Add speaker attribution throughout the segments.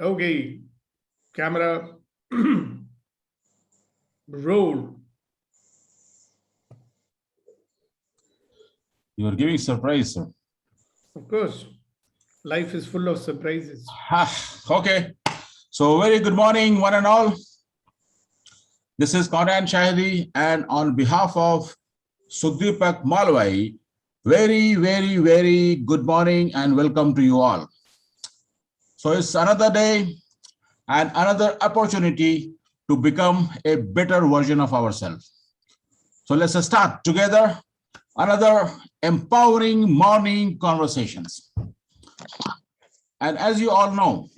Speaker 1: Okay, camera roll.
Speaker 2: You are giving surprise, sir.
Speaker 1: Of course, life is full of surprises.
Speaker 2: Okay. So very good morning, one and all. This is Conran Shahidi, and on behalf of Sukhdeepak Malwai, very good morning and welcome to you all. So it's another day and another opportunity to become a better version of ourselves. So let's start together another empowering morning conversations. And as you all know,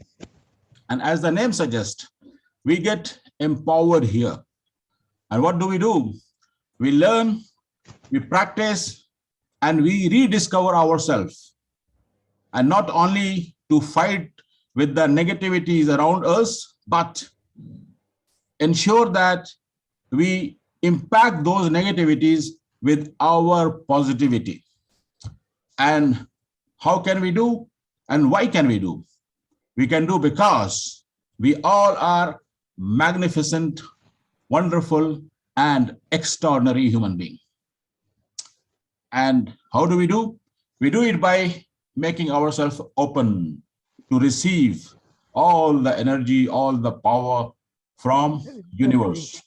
Speaker 2: and as the name suggests, we get empowered here. And what do? We learn, we practice, and we rediscover ourselves. And not only to fight with the negativities around us, but ensure that we impact those negativities with our positivity. And how can we do? And why can we do? We can do because we all are magnificent, wonderful, and extraordinary human beings. And how do? We do it by making ourselves open to receive all the energy, all the power from universe.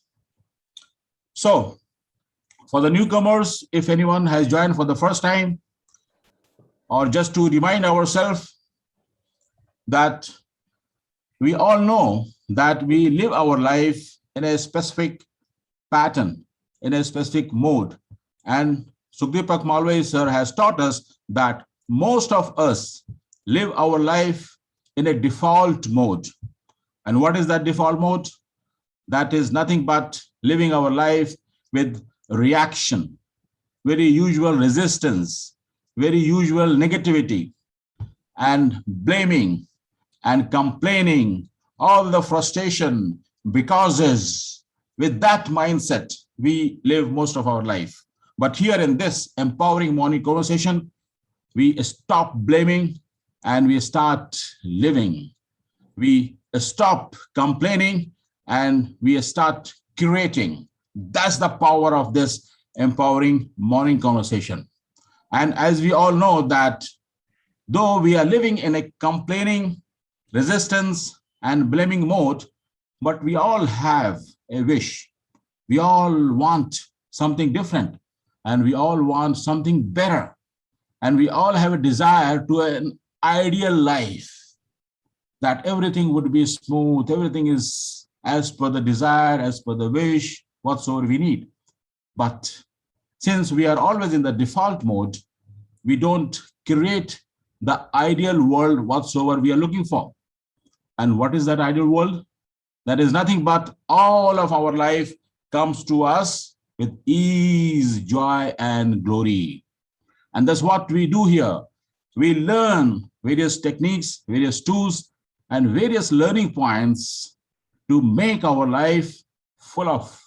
Speaker 2: So for the newcomers, if anyone has joined for the first time, or just to remind ourselves that we all know that we live our life in a specific pattern, in a specific mode. And Sukhdeepak Malwai sir has taught us that most of us live our life in a default mode. And what is that default mode? That is nothing but living our life with reaction, very usual resistance, very usual negativity, and blaming and complaining, all the frustration, becauses. With that mindset, we live most of our life. But here in this empowering morning conversation, we stop blaming and we start living. We stop complaining and we start curating. That's the power of this empowering morning conversation. And as we all know that though we are living in a complaining, resistance, and blaming mode, but we all have a wish. We all want something different, and we all want something better. And we all have a desire to an ideal life, that everything would be smooth, everything is as per the desire, as per the wish, whatsoever we need. But since we are always in the default mode, we don't create the ideal world whatsoever we are looking for. And what is that ideal world? That is nothing but all of our life comes to us with ease, joy, and glory. And that's what we do here. We learn various techniques, various tools, and various learning points to make our life full of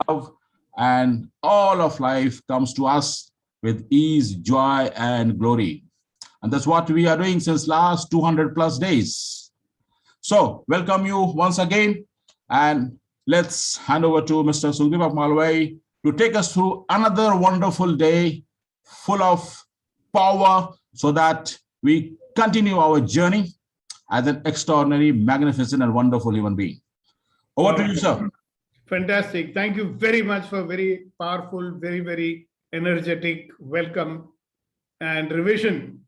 Speaker 2: love, and all of life comes to us with ease, joy, and glory. And that's what we are doing since last 200 plus days. So welcome you once again, and let's hand over to Mr. Sukhdeepak Malwai to take us through another wonderful day full of power so that we continue our journey as an extraordinary, magnificent, and wonderful human being. Over to you, sir.
Speaker 1: Fantastic. Thank you very much for very powerful, very energetic welcome and revision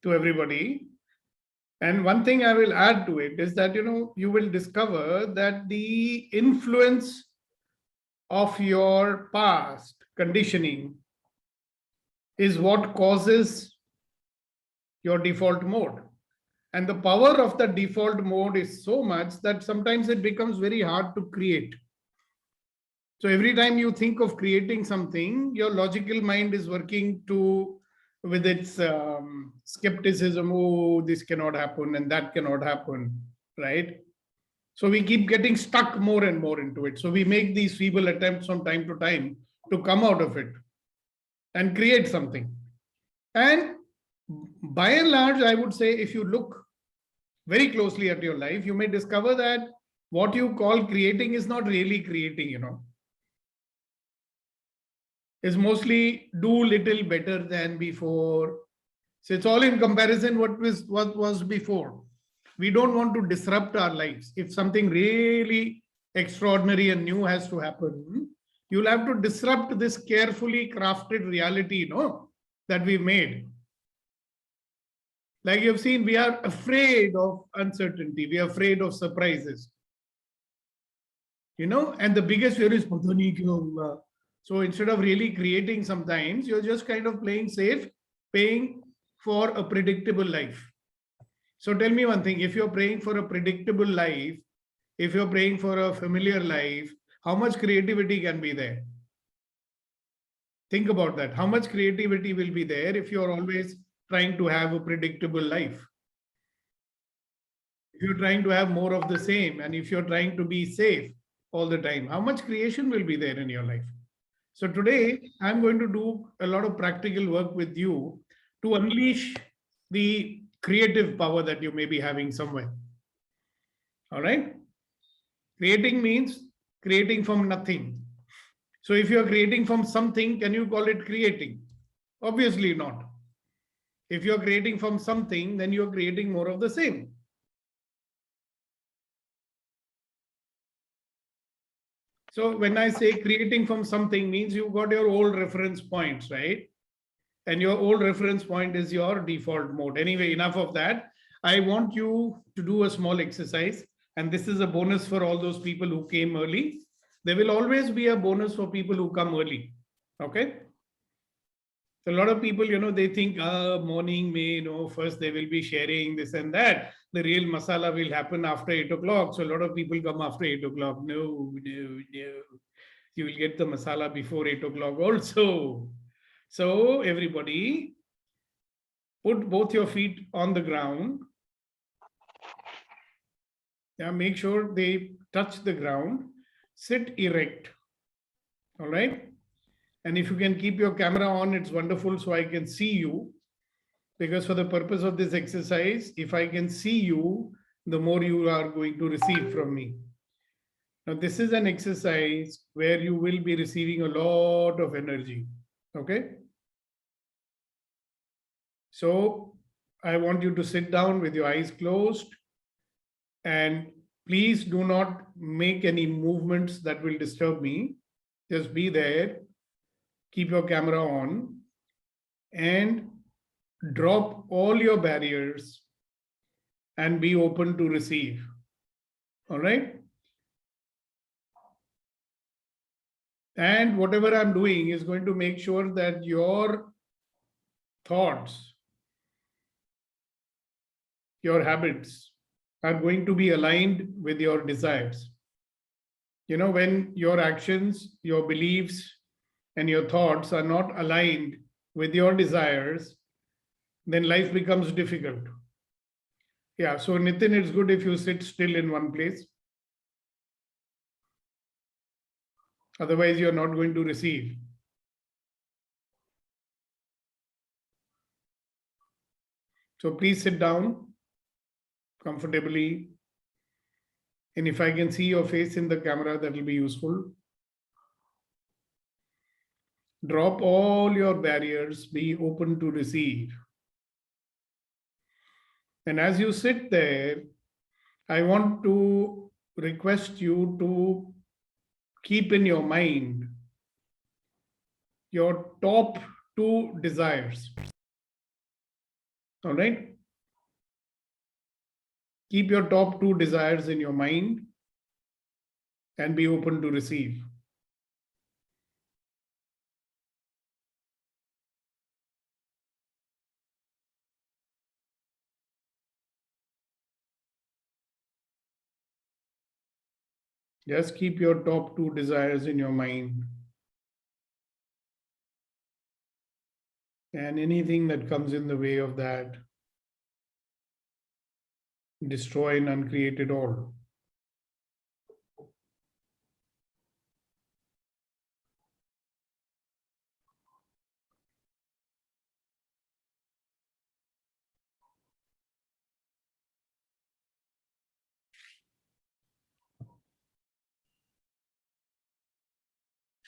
Speaker 1: to everybody. And one thing I will add to it is that, you will discover that the influence of your past conditioning is what causes your default mode. And the power of the default mode is so much that sometimes it becomes very hard to create. So every time you think of creating something, your logical mind is working with its skepticism. Oh, this cannot happen and that cannot happen, right? So we keep getting stuck more and more into it. So we make these feeble attempts from time to time to come out of it and create something. And by and large, I would say, if you look very closely at your life, you may discover that what you call creating is not really creating, It's mostly do little better than before. So it's all in comparison what was before. We don't want to disrupt our lives. If something really extraordinary and new has to happen, you'll have to disrupt this carefully crafted reality, that we made. Like you've seen, we are afraid of uncertainty. We are afraid of surprises. And the biggest fear is, "Pata nahi kya hoga." So instead of really creating, sometimes you're just kind of playing safe, paying for a predictable life. So tell me one thing, if you're praying for a predictable life, if you're praying for a familiar life, how much creativity can be there? Think about that. How much creativity will be there if you're always trying to have a predictable life? If you're trying to have more of the same, and if you're trying to be safe all the time, how much creation will be there in your life? So today, I'm going to do a lot of practical work with you to unleash the creative power that you may be having somewhere. All right? Creating means creating from nothing. So if you're creating from something, can you call it creating? Obviously not. If you're creating from something, then you're creating more of the same. So when I say creating from something, means you've got your old reference points, right? And your old reference point is your default mode. Anyway, enough of that. I want you to do a small exercise, and this is a bonus for all those people who came early. There will always be a bonus for people who come early. Okay. So a lot of people, they think, morning may, first they will be sharing this and that. The real masala will happen after 8 o'clock. So a lot of people come after 8 o'clock. No, no, no. You will get the masala before 8 o'clock also. So everybody, put both your feet on the ground. Yeah, make sure they touch the ground. Sit erect. All right. And if you can keep your camera on, it's wonderful so I can see you. Because for the purpose of this exercise, if I can see you, the more you are going to receive from me. Now, this is an exercise where you will be receiving a lot of energy. Okay. So I want you to sit down with your eyes closed, and please do not make any movements that will disturb me. Just be there, keep your camera on, and drop all your barriers and be open to receive. All right. And whatever I'm doing is going to make sure that your thoughts, your habits are going to be aligned with your desires. When your actions, your beliefs, and your thoughts are not aligned with your desires, then life becomes difficult. Yeah, so Nitin, it's good if you sit still in one place. Otherwise, you're not going to receive. So please sit down comfortably. And if I can see your face in the camera, that will be useful. Drop all your barriers, be open to receive. And as you sit there, I want to request you to keep in your mind your top 2 desires. All right. Keep your top 2 desires in your mind and be open to receive. Just keep your top 2 desires in your mind. And anything that comes in the way of that, destroy and uncreate it all.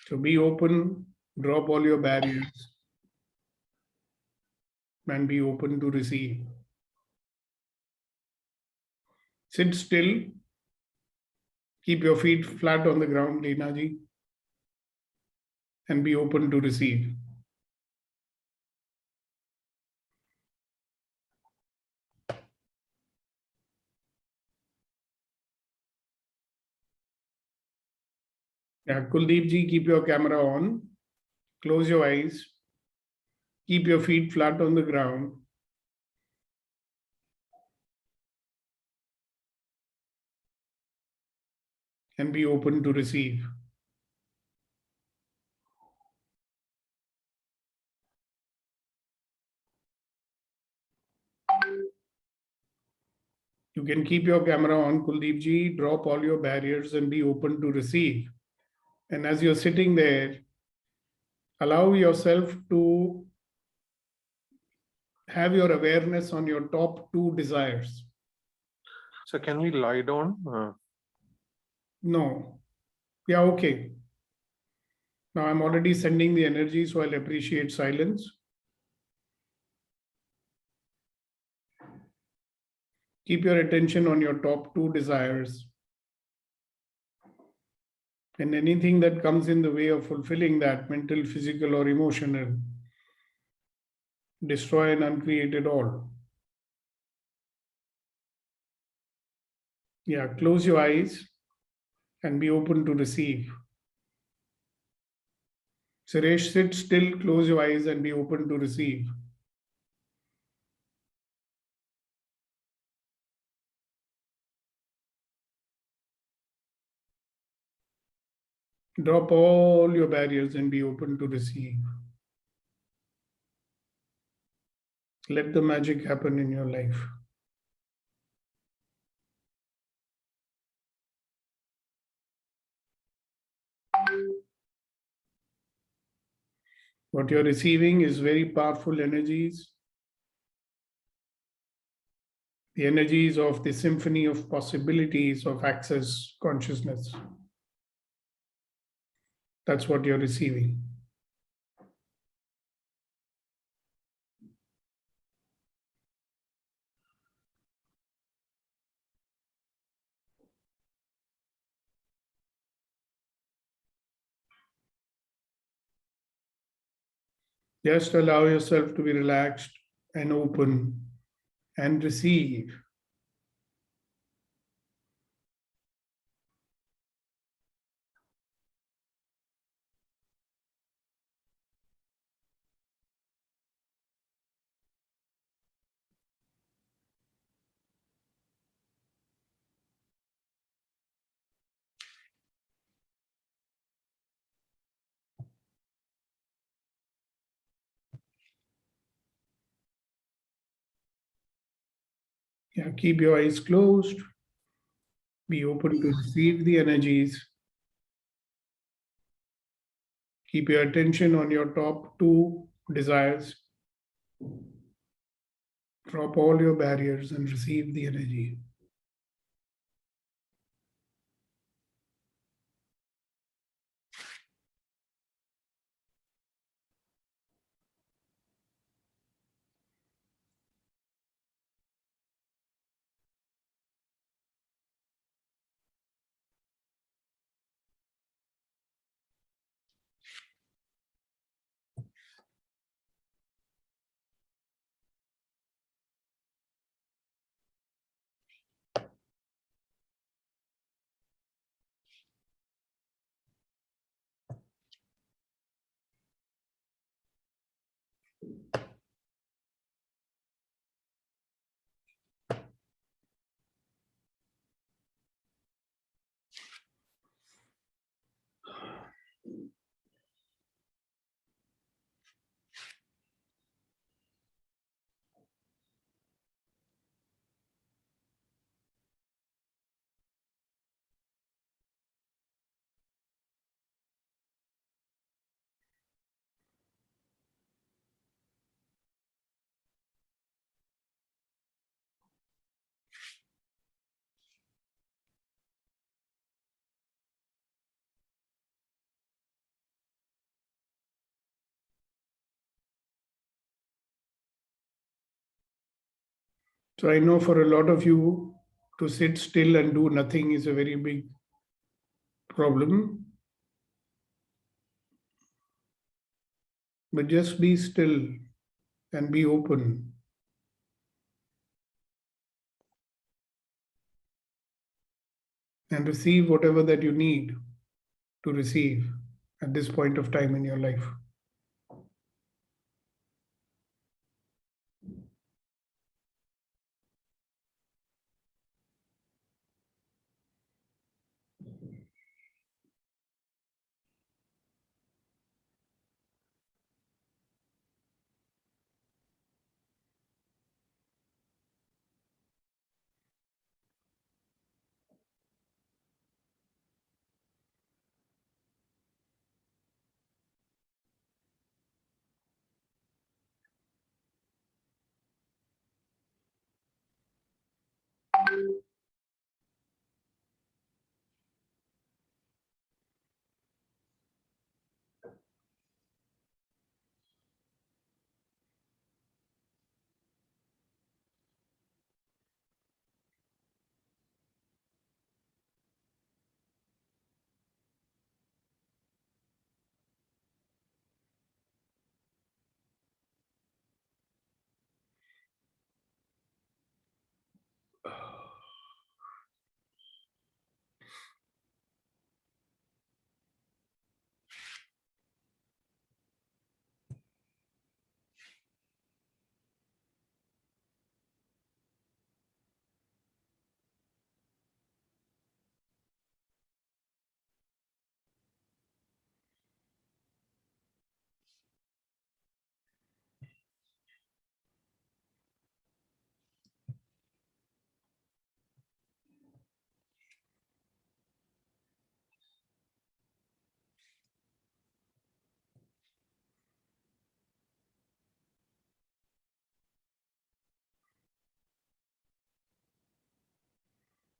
Speaker 1: So be open, drop all your barriers, and be open to receive. Sit still. Keep your feet flat on the ground, Leena ji, and be open to receive. Yeah, Kuldeep ji, keep your camera on. Close your eyes. Keep your feet flat on the ground. And be open to receive. You can keep your camera on, Kuldeep ji, drop all your barriers and be open to receive. And as you're sitting there, allow yourself to have your awareness on your top two desires.
Speaker 3: So can we lie down?
Speaker 1: No. Yeah, okay. Now I'm already sending the energy, so I'll appreciate silence. Keep your attention on your top two desires. And anything that comes in the way of fulfilling that, mental, physical, or emotional, destroy and uncreate it all. Yeah, close your eyes and be open to receive. Suresh, sit still, close your eyes and be open to receive. Drop all your barriers and be open to receive. Let the magic happen in your life. What you're receiving is very powerful energies. The energies of the symphony of possibilities of access consciousness. That's what you're receiving. Just allow yourself to be relaxed and open and receive. Yeah, keep your eyes closed. Be open to receive the energies. Keep your attention on your top two desires. Drop all your barriers and receive the energy. So I know for a lot of you, to sit still and do nothing is a very big problem. But just be still and be open. And receive whatever that you need to receive at this point of time in your life.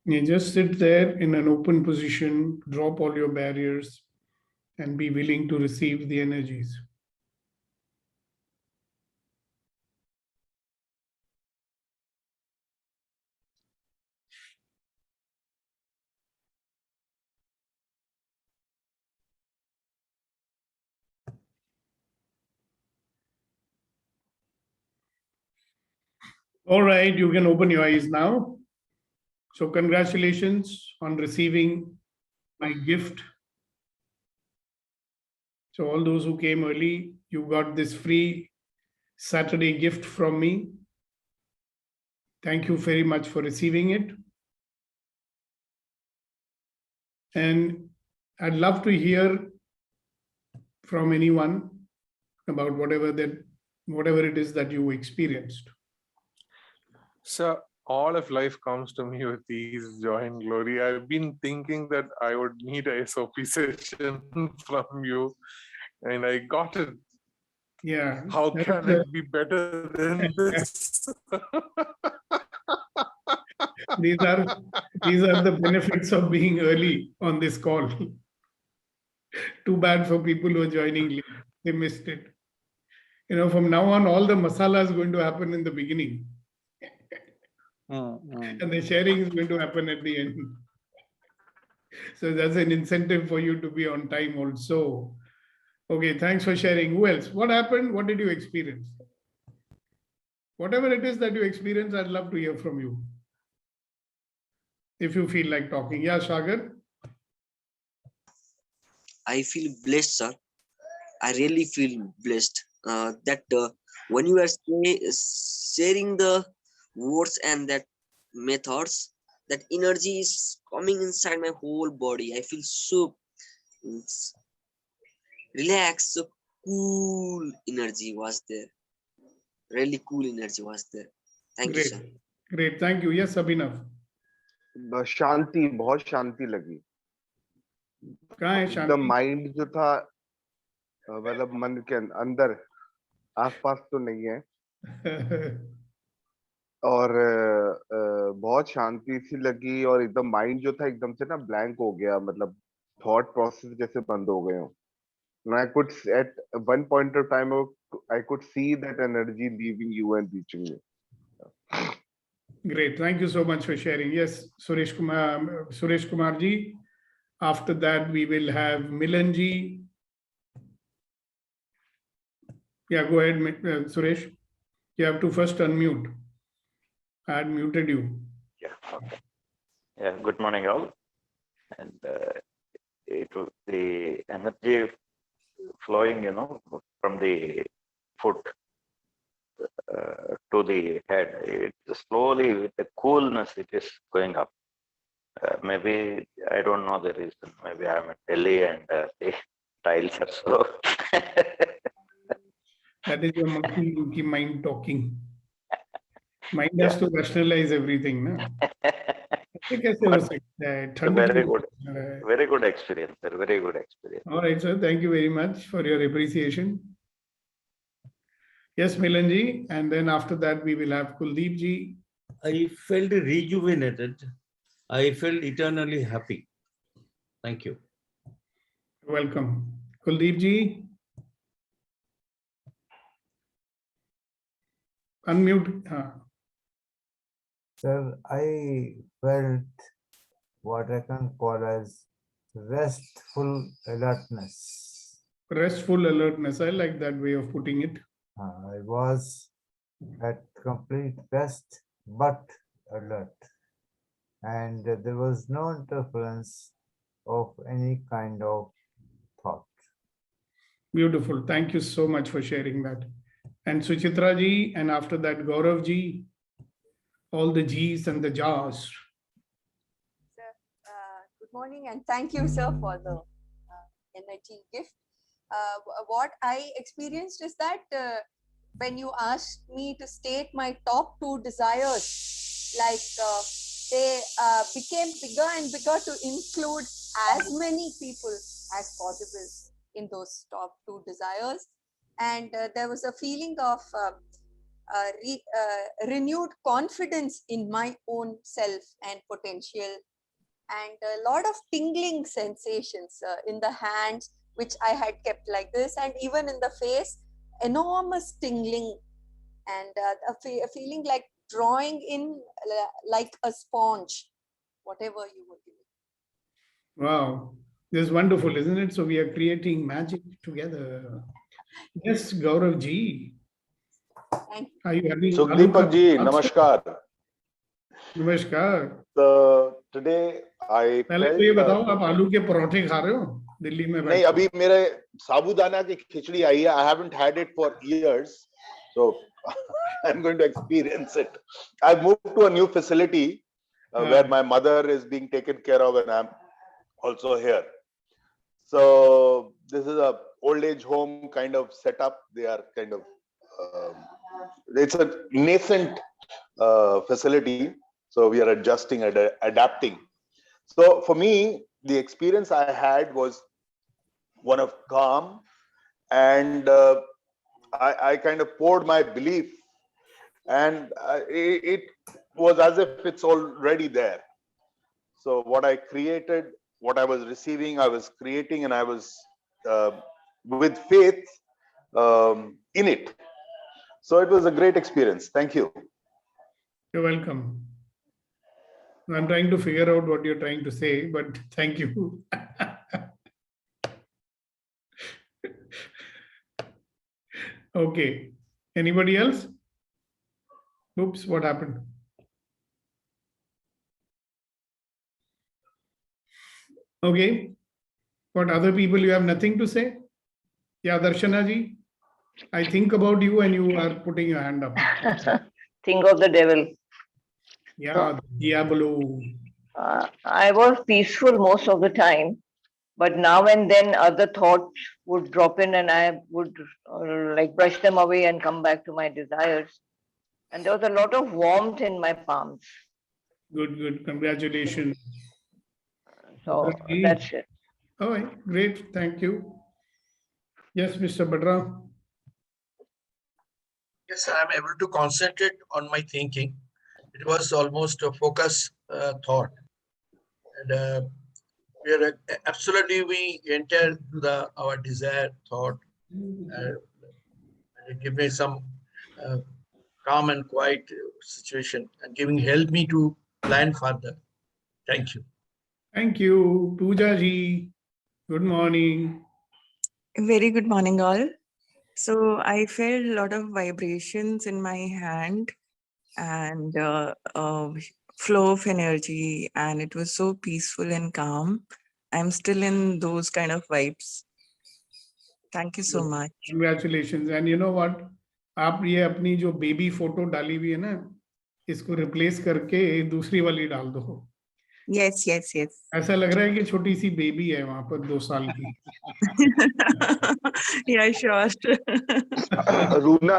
Speaker 1: You just sit there in an open position, drop all your barriers, and be willing to receive the energies. All right, you can open your eyes now. So congratulations on receiving my gift. So all those who came early, you got this free Saturday gift from me. Thank you very much for receiving it. And I'd love to hear from anyone about whatever it is that you experienced.
Speaker 3: So all of life comes to me with ease, joy, and glory. I've been thinking that I would need a SOP session from you, and I got it.
Speaker 1: Yeah.
Speaker 3: How can it be better than this?
Speaker 1: These are the benefits of being early on this call. Too bad for people who are joining late. They missed it. From now on, all the masala is going to happen in the beginning. And the sharing is going to happen at the end. So that's an incentive for you to be on time also. Okay, thanks for sharing. Who else? What happened? What did you experience? Whatever it is that you experience, I'd love to hear from you. If you feel like talking. Yeah, Sagar?
Speaker 4: I feel blessed, sir. I really feel blessed that when you are sharing the words and that methods, that energy is coming inside my whole body. I feel so relaxed, so cool energy was there. Really cool energy was there. Thank you, sir.
Speaker 1: Great. Thank you. Yes, Abhinav.
Speaker 5: शांति, बहुत शांति लगी.
Speaker 1: कहाँ है
Speaker 5: The
Speaker 1: Shanti?
Speaker 5: mind जो था, मतलब मन के अंदर, आसपास तो नहीं है. और बहुत शांति सी लगी और एकदम mind जो था एकदम से ना blank हो गया, मतलब thought process जैसे बंद हो गए हो. And I could at one point of time I could see that energy leaving you and reaching you.
Speaker 1: Great. Thank you so much for sharing. Yes, Suresh Kumar ji. After that, we will have Milan ji. Yeah, go ahead, Suresh. You have to first unmute. I had muted you.
Speaker 6: Yeah, okay. Yeah, good morning all. And the energy flowing, from the foot to the head, it's slowly with the coolness it is going up. Maybe I don't know the reason. Maybe I'm in Delhi and the tiles are so.
Speaker 1: That is your monkey mind talking. Mind has to rationalize everything, na? कैसे हो सकता है? ठंड
Speaker 6: Very
Speaker 1: की
Speaker 6: good,
Speaker 1: वजह से।
Speaker 6: very good experience. Very good experience.
Speaker 1: All right, sir. Thank you very much for your appreciation. Yes, Milan ji, and then after that we will have Kuldeep ji.
Speaker 7: I felt rejuvenated. I felt eternally happy. Thank you.
Speaker 1: Welcome. Kuldeep ji. Unmute.
Speaker 8: Sir, I felt what I can call as restful alertness.
Speaker 1: Restful alertness. I like that way of putting it.
Speaker 8: I was at complete rest but alert. And there was no interference of any kind of thought.
Speaker 1: Beautiful. Thank you so much for sharing that. And Suchitra ji, and after that Gaurav ji, all the G's and the Ja's.
Speaker 9: Sir, good morning and thank you, sir, for the energy gift. What I experienced is that when you asked me to state my top 2 desires, like they became bigger and bigger to include as many people as possible in those top 2 desires. And there was a feeling of renewed confidence in my own self and potential, and a lot of tingling sensations in the hands, which I had kept like this, and even in the face, enormous tingling, and a feeling like drawing in like a sponge, whatever you would do.
Speaker 1: Wow. This is wonderful, isn't it? So we are creating magic together. Yes, Gaurav ji.
Speaker 9: Thank you.
Speaker 1: Are you having
Speaker 10: Sukdeepak ji, namaskar.
Speaker 1: Namaskar.
Speaker 10: So today I
Speaker 1: पहले तो ये बताओ आप आलू के परोठे खा रहे हो दिल्ली में?
Speaker 10: नहीं, अभी मेरे साबूदाना की खिचड़ी आई है. I haven't had it for years, so I'm going to experience it. I've moved to a new facility where my mother is being taken care of, and I'm also here. So this is a old age home kind of setup. They are kind of it's a nascent facility, so we are adjusting and adapting. So for me, the experience I had was one of calm, and I kind of poured my belief, and it was as if it's already there. So what I created, what I was receiving, I was creating, and I was with faith in it. So it was a great experience. Thank you.
Speaker 1: You're welcome. I'm trying to figure out what you're trying to say, but thank you. Okay. Anybody else? Oops, what happened? Okay. What other people, you have nothing to say? Yeah, Darshana ji, I think about you and you are putting your hand up.
Speaker 11: Think of the devil.
Speaker 1: Yeah, Diablo.
Speaker 11: I was peaceful most of the time, but now and then other thoughts would drop in and I would like brush them away and come back to my desires. And there was a lot of warmth in my palms.
Speaker 1: Good, good. Congratulations.
Speaker 11: So that's it.
Speaker 1: All right, great. Thank you. Yes, Mr. Badra.
Speaker 12: Yes, I'm able to concentrate on my thinking. It was almost a focus thought. And we are absolutely, we enter our desired thought. And it gave me some calm and quiet situation and giving help me to plan further. Thank you.
Speaker 1: Thank you. Pooja ji. Good morning.
Speaker 13: Very good morning, all. So I felt a lot of vibrations in my hand and flow of energy, and it was so peaceful and calm. I'm still in those kind of vibes. Thank you so much.
Speaker 1: Congratulations. And you know what? आप ये अपनी जो baby photo डाली हुई है ना, इसको replace करके दूसरी वाली डाल दो.
Speaker 13: Yes, yes, yes.
Speaker 1: ऐसा लग रहा है कि छोटी सी बेबी है वहां पर 2 साल की.
Speaker 13: Yeah, sure.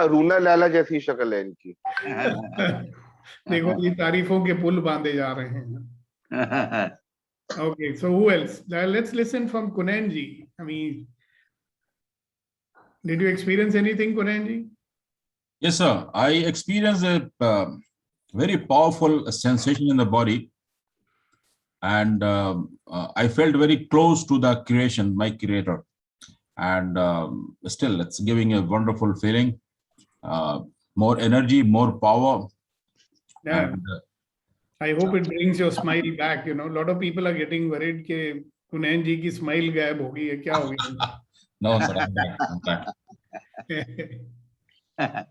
Speaker 5: रूना लाला जैसी शक्ल है इनकी.
Speaker 1: देखो ये तारीफों के पुल बांधे जा रहे हैं. Okay, so who else? Let's listen from Kunan ji. I mean, did you experience anything, Kunan ji?
Speaker 2: Yes, sir. I experienced a very powerful sensation in the body. And I felt very close to the creation, my creator. And still, it's giving a wonderful feeling. More energy, more power.
Speaker 1: Yeah.
Speaker 2: And,
Speaker 1: I hope it brings your smile back. You know, a lot of people are getting worried कि Kunan ji की smile गायब हो गई है, क्या हो गया?
Speaker 2: no, sir. I'm back.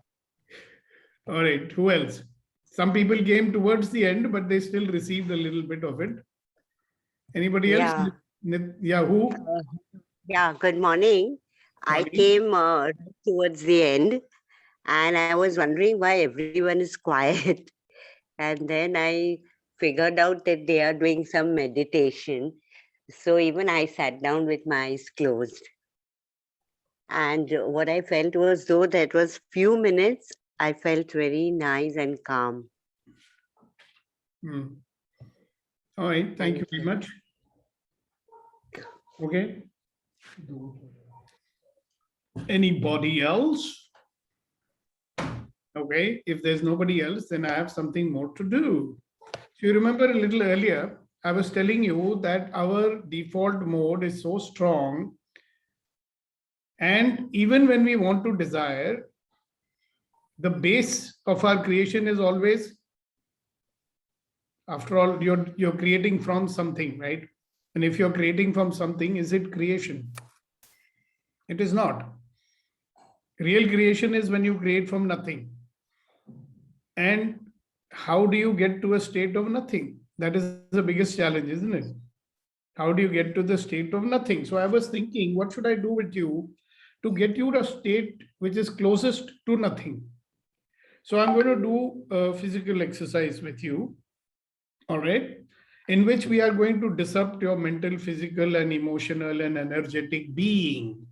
Speaker 1: All right, who else? Some people came towards the end, but they still received a little bit of it. Anybody else? Yeah, who?
Speaker 14: Yeah, good morning. I came towards the end and I was wondering why everyone is quiet. And then I figured out that they are doing some meditation. So even I sat down with my eyes closed. And what I felt was, though that was few minutes, I felt very nice and calm.
Speaker 1: All right, thank you very much. Okay. Anybody else? Okay, if there's nobody else, then I have something more to do. So you remember a little earlier, I was telling you that our default mode is so strong. And even when we want to desire, the base of our creation is always, after all, you're creating from something, right? And if you're creating from something, is it creation? It is not. Real creation is when you create from nothing. And how do you get to a state of nothing? That is the biggest challenge, isn't it? How do you get to the state of nothing? So I was thinking, what should I do with you to get you to a state which is closest to nothing? So I'm going to do a physical exercise with you, all right, in which we are going to disrupt your mental, physical, and emotional and energetic being.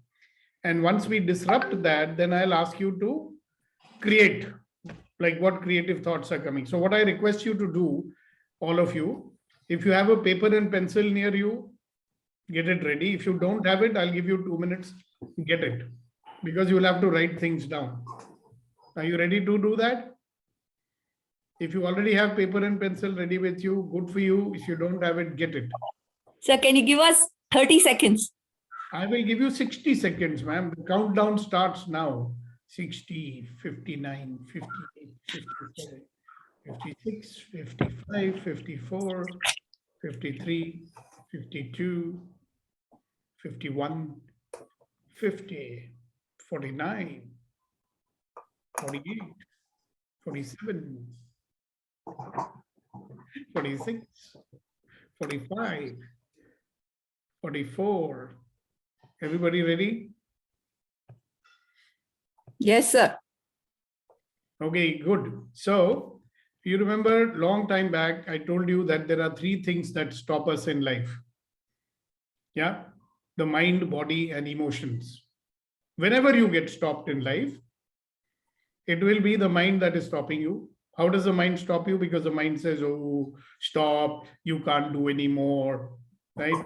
Speaker 1: And once we disrupt that, then I'll ask you to create, like what creative thoughts are coming. So what I request you to do, all of you, if you have a paper and pencil near you, get it ready. If you don't have it, I'll give you 2 minutes, get it, because you will have to write things down. Are you ready to do that? If you already have paper and pencil ready with you, good for you. If you don't have it, get it.
Speaker 15: Sir, can you give us 30 seconds?
Speaker 1: I will give you 60 seconds, ma'am. The countdown starts now. 60, 59, 58, 57, 56, 55, 54, 53, 52, 51, 50, 49, 48, 47, 46, 45, 44. Everybody ready?
Speaker 15: Yes, sir.
Speaker 1: Okay, good. So you remember long time back, I told you that there are 3 things that stop us in life. Yeah, the mind, body, and emotions. Whenever you get stopped in life, it will be the mind that is stopping you. How does the mind stop you? Because the mind says, oh, stop, you can't do anymore, right?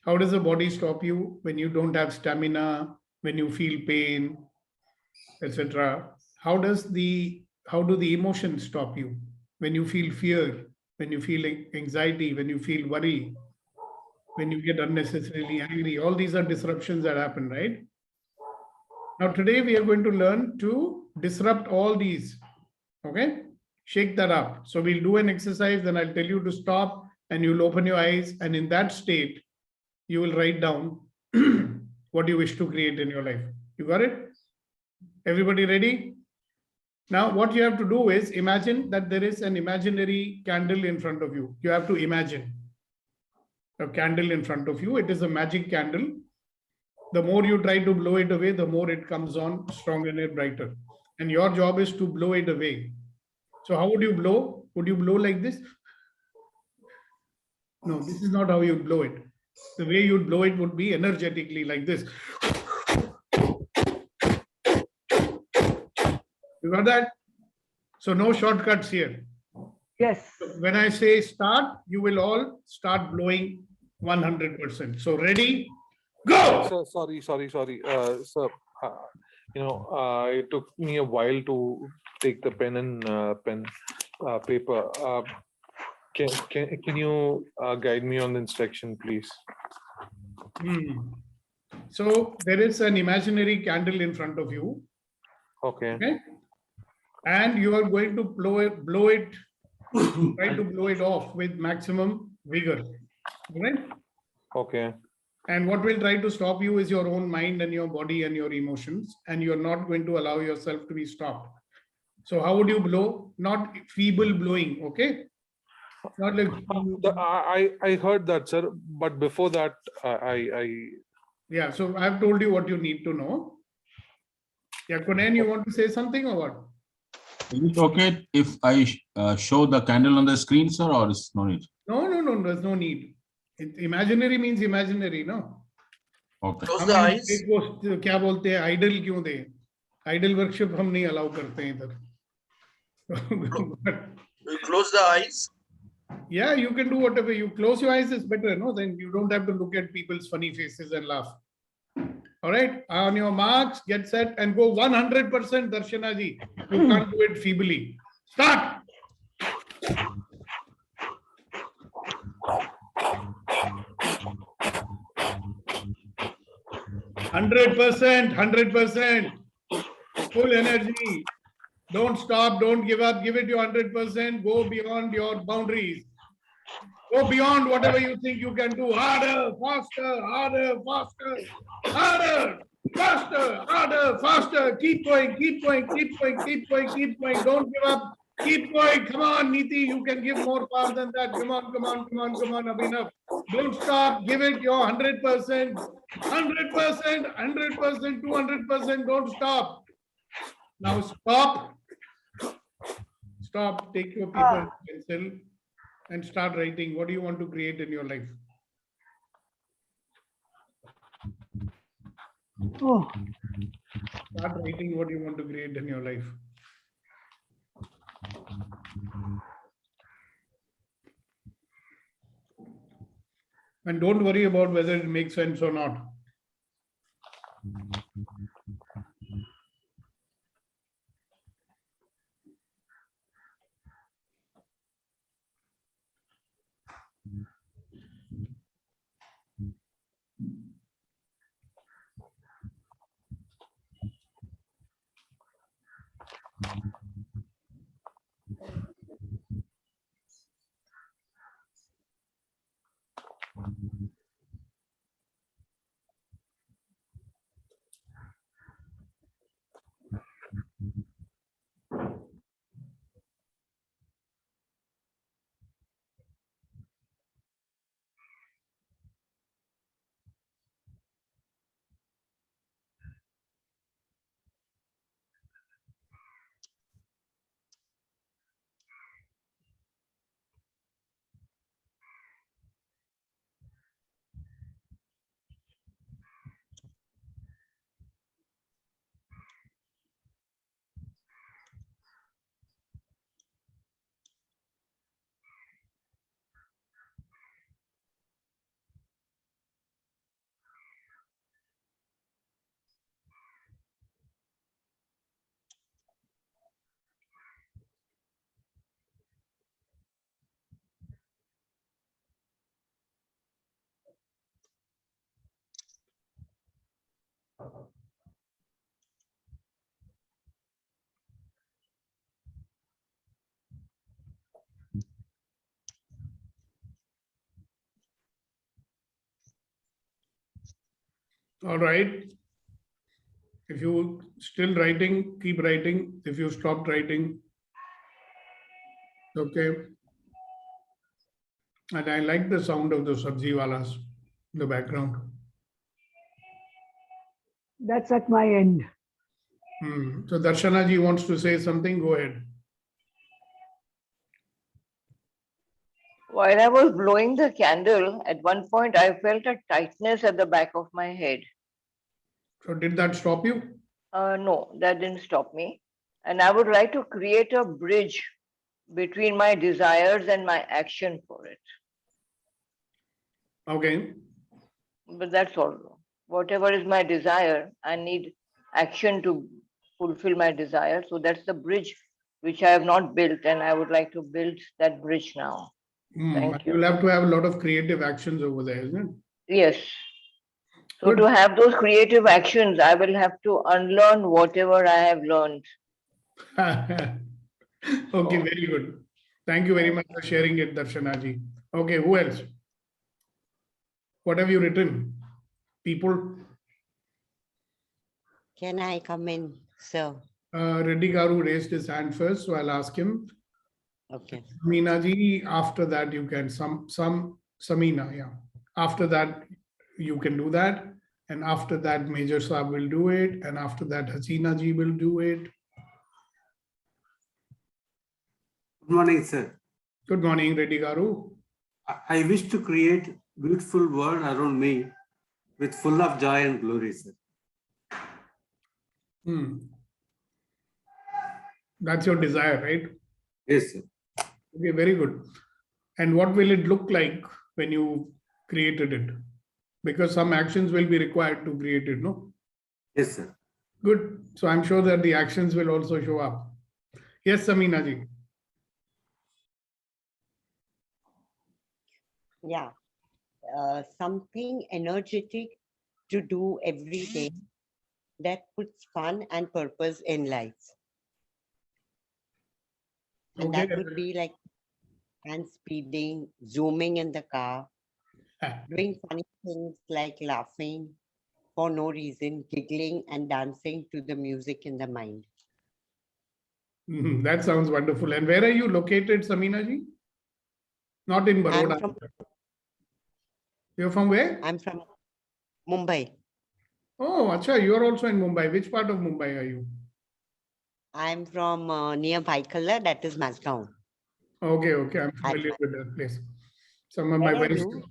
Speaker 1: How does the body stop you? When you don't have stamina, when you feel pain, etc. How do the emotions stop you? When you feel fear, when you feel anxiety, when you feel worry, when you get unnecessarily angry, all these are disruptions that happen, right? Now today we are going to learn to disrupt all these. Okay, shake that up. So we'll do an exercise, then I'll tell you to stop, and you'll open your eyes, and in that state, you will write down what you wish to create in your life. You got it? Everybody ready? Now, what you have to do is imagine that there is an imaginary candle in front of you. You have to imagine a candle in front of you. It is a magic candle. The more you try to blow it away, the more it comes on stronger and brighter. And your job is to blow it away. So how would you blow? Would you blow like this? No, this is not how you blow it. The way you'd blow it would be energetically like this. You got that? So no shortcuts here.
Speaker 11: Yes.
Speaker 1: When I say start, you will all start blowing 100%. So ready? Go!
Speaker 3: Sorry. Sir, it took me a while to take the pen and paper. Can you guide me on the instruction, please?
Speaker 1: So there is an imaginary candle in front of you.
Speaker 3: Okay.
Speaker 1: And you are going to blow it, try to blow it off with maximum vigor. Right?
Speaker 3: Okay.
Speaker 1: And what will try to stop you is your own mind and your body and your emotions, and you're not going to allow yourself to be stopped. So how would you blow? Not feeble blowing, okay? Not like
Speaker 3: I heard that, sir. But before that,
Speaker 1: yeah. So I've told you what you need to know. Yeah, Kunen, you want to say something or what?
Speaker 2: Is it okay if I show the candle on the screen, sir, or is no need?
Speaker 1: No, there's no need. Imaginary means imaginary, no?
Speaker 2: Okay.
Speaker 12: Close the eyes.
Speaker 1: क्या बोलते हैं idle क्यों दे? Idle worship हम नहीं allow करते हैं इधर.
Speaker 12: Close the eyes.
Speaker 1: Yeah, you can do whatever. You close your eyes is better, no? Then you don't have to look at people's funny faces and laugh. All right, on your marks, get set and go 100%, Darshana ji. You can't do it feebly. Start. Hundred percent, full energy. Don't stop, don't give up, give it your 100%, go beyond your boundaries. Go beyond whatever you think you can do. Harder, faster, harder, faster, harder, faster, harder, faster. Keep going, keep going, keep going, keep going, keep going. Don't give up. Keep going. Come on, Niti, you can give more power than that. Come on, Abhinav. Don't stop. Give it your 100%, 100%, 100%, 200%. Don't stop. Now stop. Stop. Take your paper and pencil and start writing. What do you want to create in your life? Start writing what you want to create in your life. And don't worry about whether it makes sense or not. All right. If you still writing, keep writing. If you stopped writing, okay. And I like the sound of the sabji walas in the background.
Speaker 16: That's at my end.
Speaker 1: So Darshana ji wants to say something. Go ahead.
Speaker 11: While I was blowing the candle, at one point I felt a tightness at the back of my head.
Speaker 1: So did that stop you?
Speaker 11: No, that didn't stop me. And I would like to create a bridge between my desires and my action for it.
Speaker 1: Okay.
Speaker 11: But that's all. Whatever is my desire, I need action to fulfill my desire. So that's the bridge which I have not built, and I would like to build that bridge now. Thank you.
Speaker 1: You'll have to have a lot of creative actions over there, isn't it?
Speaker 11: Yes. So to have those creative actions, I will have to unlearn whatever I have learned.
Speaker 1: Okay, very good. Thank you very much for sharing it, Darshana ji. Okay, who else? What have you written? People?
Speaker 14: Can I come in, sir?
Speaker 1: Reddy Garu raised his hand first, so I'll ask him.
Speaker 14: Okay.
Speaker 1: Samina ji, after that you can, Samina, yeah. After that, you can do that. And after that, Major Saab will do it. And after that, Hasina ji will do it.
Speaker 17: Good morning, sir.
Speaker 1: Good morning, Reddy Garu.
Speaker 17: I wish to create beautiful world around me with full of joy and glory, sir.
Speaker 1: That's your desire, right?
Speaker 17: Yes, sir.
Speaker 1: Okay, very good. And what will it look like when you created it? Because some actions will be required to create it, no?
Speaker 17: Yes, sir.
Speaker 1: Good. So I'm sure that the actions will also show up. Yes, Samina ji.
Speaker 14: Yeah. Something energetic to do every day that puts fun and purpose in life. And that would be like hand speeding, zooming in the car, doing funny things like laughing for no reason, giggling and dancing to the music in the mind.
Speaker 1: That sounds wonderful. And where are you located, Samina ji? Not in Baroda. You're from where?
Speaker 14: I'm from Mumbai.
Speaker 1: Oh, acha, you're also in Mumbai. Which part of Mumbai are you?
Speaker 14: I'm from near Vaikala, that is Masgaon.
Speaker 1: Okay, okay. I'm familiar with that place. Some of my
Speaker 14: Where are
Speaker 1: very
Speaker 14: you?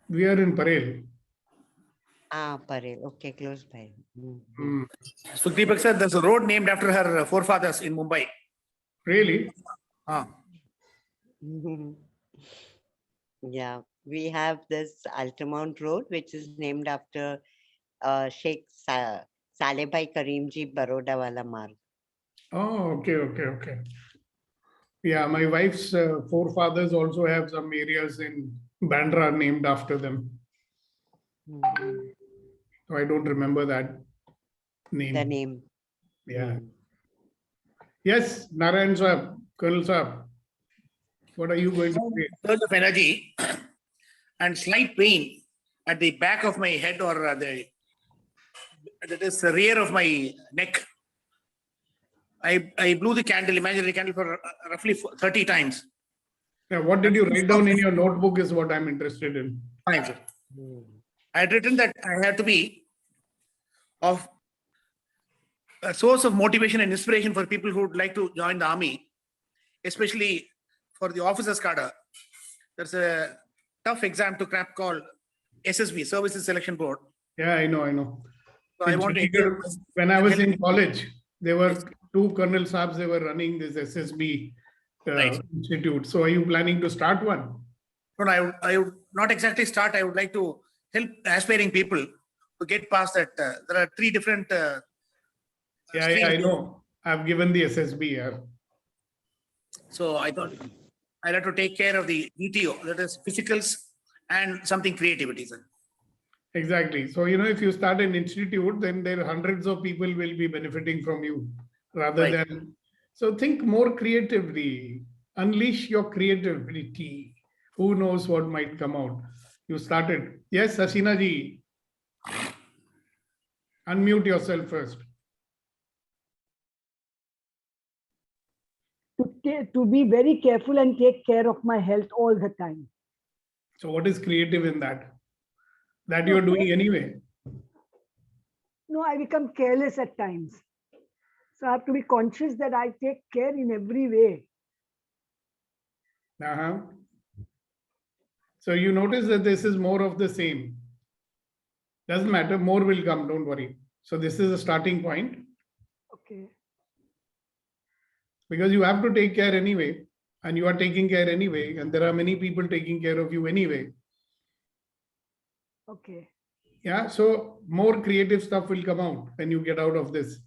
Speaker 1: we are in Parel.
Speaker 14: Ah, Parel. Okay, close by.
Speaker 18: So Deepak sir, there's a road named after her forefathers in Mumbai.
Speaker 1: Really?
Speaker 14: Yeah, we have this Altamont Road, which is named after Sheikh Salehbhai Karimji Baroda Wala Marg.
Speaker 1: Oh, okay, okay, okay. Yeah, my wife's forefathers also have some areas in Bandra named after them. So I don't remember that name.
Speaker 14: The name.
Speaker 1: Yeah. Yes, Narayan Saab, Colonel Saab. What are you going to say?
Speaker 18: Surge of energy and slight pain at the back of my head or that is the rear of my neck. I blew the candle, imaginary candle, for roughly 30 times.
Speaker 1: Yeah, what did you write down in your notebook is what I'm interested in.
Speaker 18: Fine, sir. I had written that I had to be of a source of motivation and inspiration for people who would like to join the army, especially for the officers cadre. There's a tough exam to crack called SSB, Services Selection Board.
Speaker 1: Yeah, I know.
Speaker 18: So I want to
Speaker 1: when I was in college, there were two Colonel Saabs, they were running this SSB institute. So are you planning to start one?
Speaker 18: No, I would not exactly start. I would like to help aspiring people to get past that. There are three different
Speaker 1: Yeah, I know. I've given the SSB here.
Speaker 18: So I thought I'll have to take care of the ETO, that is physicals and something creativity, sir.
Speaker 1: Exactly. So, if you start an institute, then there are hundreds of people will be benefiting from you rather than. So think more creatively, unleash your creativity. Who knows what might come out? You started. Yes, Hasina ji. Unmute yourself first.
Speaker 16: To be very careful and take care of my health all the time.
Speaker 1: So what is creative in that? That you're doing anyway.
Speaker 16: No, I become careless at times. So I have to be conscious that I take care in every way.
Speaker 1: Uh-huh. So you notice that this is more of the same. Doesn't matter, more will come, don't worry. So this is a starting point.
Speaker 16: Okay.
Speaker 1: Because you have to take care anyway, and you are taking care anyway, and there are many people taking care of you anyway.
Speaker 16: Okay.
Speaker 1: Yeah, so more creative stuff will come out when you get out of this.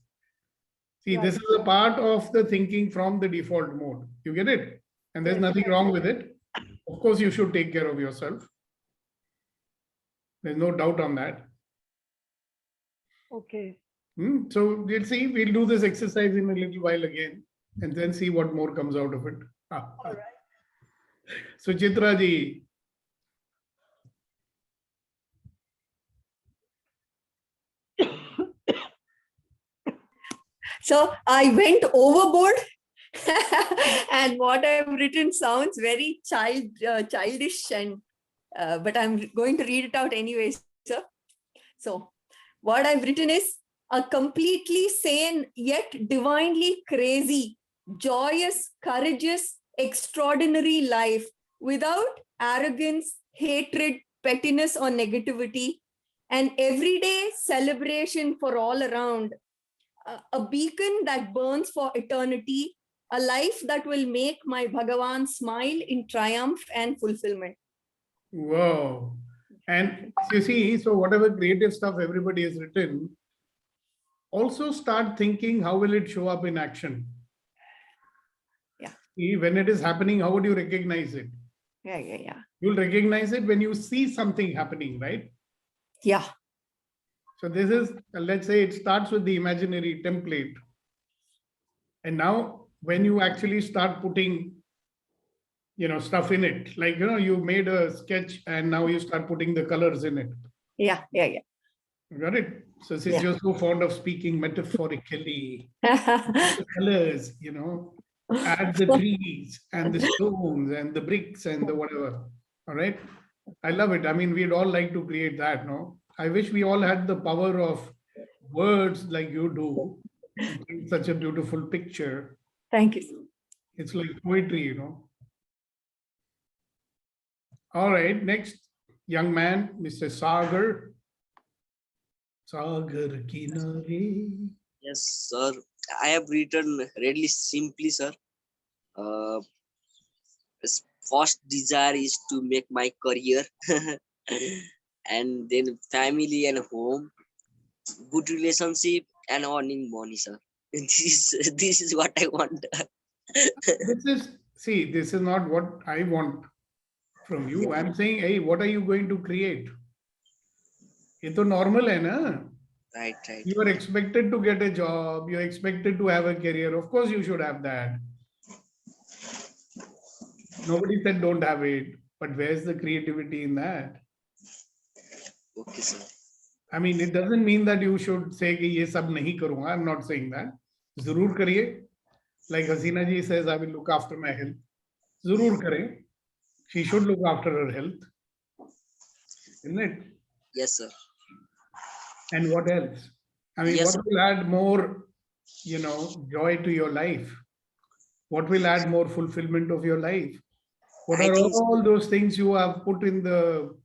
Speaker 1: See,
Speaker 16: Right.
Speaker 1: this is a part of the thinking from the default mode. You get it? And there's
Speaker 16: Yes,
Speaker 1: nothing
Speaker 16: yes.
Speaker 1: wrong with it. Of course, you should take care of yourself. There's no doubt on that.
Speaker 16: Okay.
Speaker 1: So we'll see, we'll do this exercise in a little while again, and then see what more comes out of it.
Speaker 16: All right.
Speaker 1: Suchitra ji.
Speaker 15: So I went overboard and what I've written sounds very childish and but I'm going to read it out anyway, sir. So what I've written is a completely sane yet divinely crazy, joyous, courageous, extraordinary life without arrogance, hatred, pettiness, or negativity, an everyday celebration for all around, a beacon that burns for eternity, a life that will make my Bhagavan smile in triumph and fulfillment.
Speaker 1: Wow. And you see, so whatever creative stuff everybody has written, also start thinking, how will it show up in action?
Speaker 15: Yeah.
Speaker 1: See, when it is happening, how would you recognize it?
Speaker 15: Yeah.
Speaker 1: You'll recognize it when you see something happening, right?
Speaker 15: Yeah.
Speaker 1: So this is, let's say it starts with the imaginary template. And now when you actually start putting, stuff in it, like, you made a sketch and now you start putting the colors in it.
Speaker 15: Yeah.
Speaker 1: Got it? So since
Speaker 15: Yeah.
Speaker 1: you're so fond of speaking metaphorically, the colors, add the trees and the stones and the bricks and the whatever. All right. I love it. I mean, we'd all like to create that, no? I wish we all had the power of words like you do. To paint such a beautiful picture.
Speaker 15: Thank you.
Speaker 1: It's like poetry, All right, next young man, Mr. Sagar. Sagar Kinare.
Speaker 4: Yes, sir. I have written really simply, sir. His first desire is to make my career, and then family and home, good relationship, and earning money, sir. This is what I want.
Speaker 1: This is not what I want from you. I'm saying, hey, what are you going to create? It's normal, hai na?
Speaker 4: Right.
Speaker 1: You are expected to get a job. You're expected to have a career. Of course, you should have that. Nobody said don't have it, but where's the creativity in that?
Speaker 4: Okay, sir.
Speaker 1: I mean, it doesn't mean that you should say कि ये सब नहीं करूँगा. I'm not saying that. जरूर करिए. Like Hasina ji says, I will look after my health. जरूर करें. She should look after her health. Isn't it?
Speaker 4: Yes, sir.
Speaker 1: And what else? I mean,
Speaker 4: Yes,
Speaker 1: what will add more, joy to your life? What will add more fulfillment of your life? What
Speaker 4: I
Speaker 1: are
Speaker 4: think
Speaker 1: all those things you have put in the,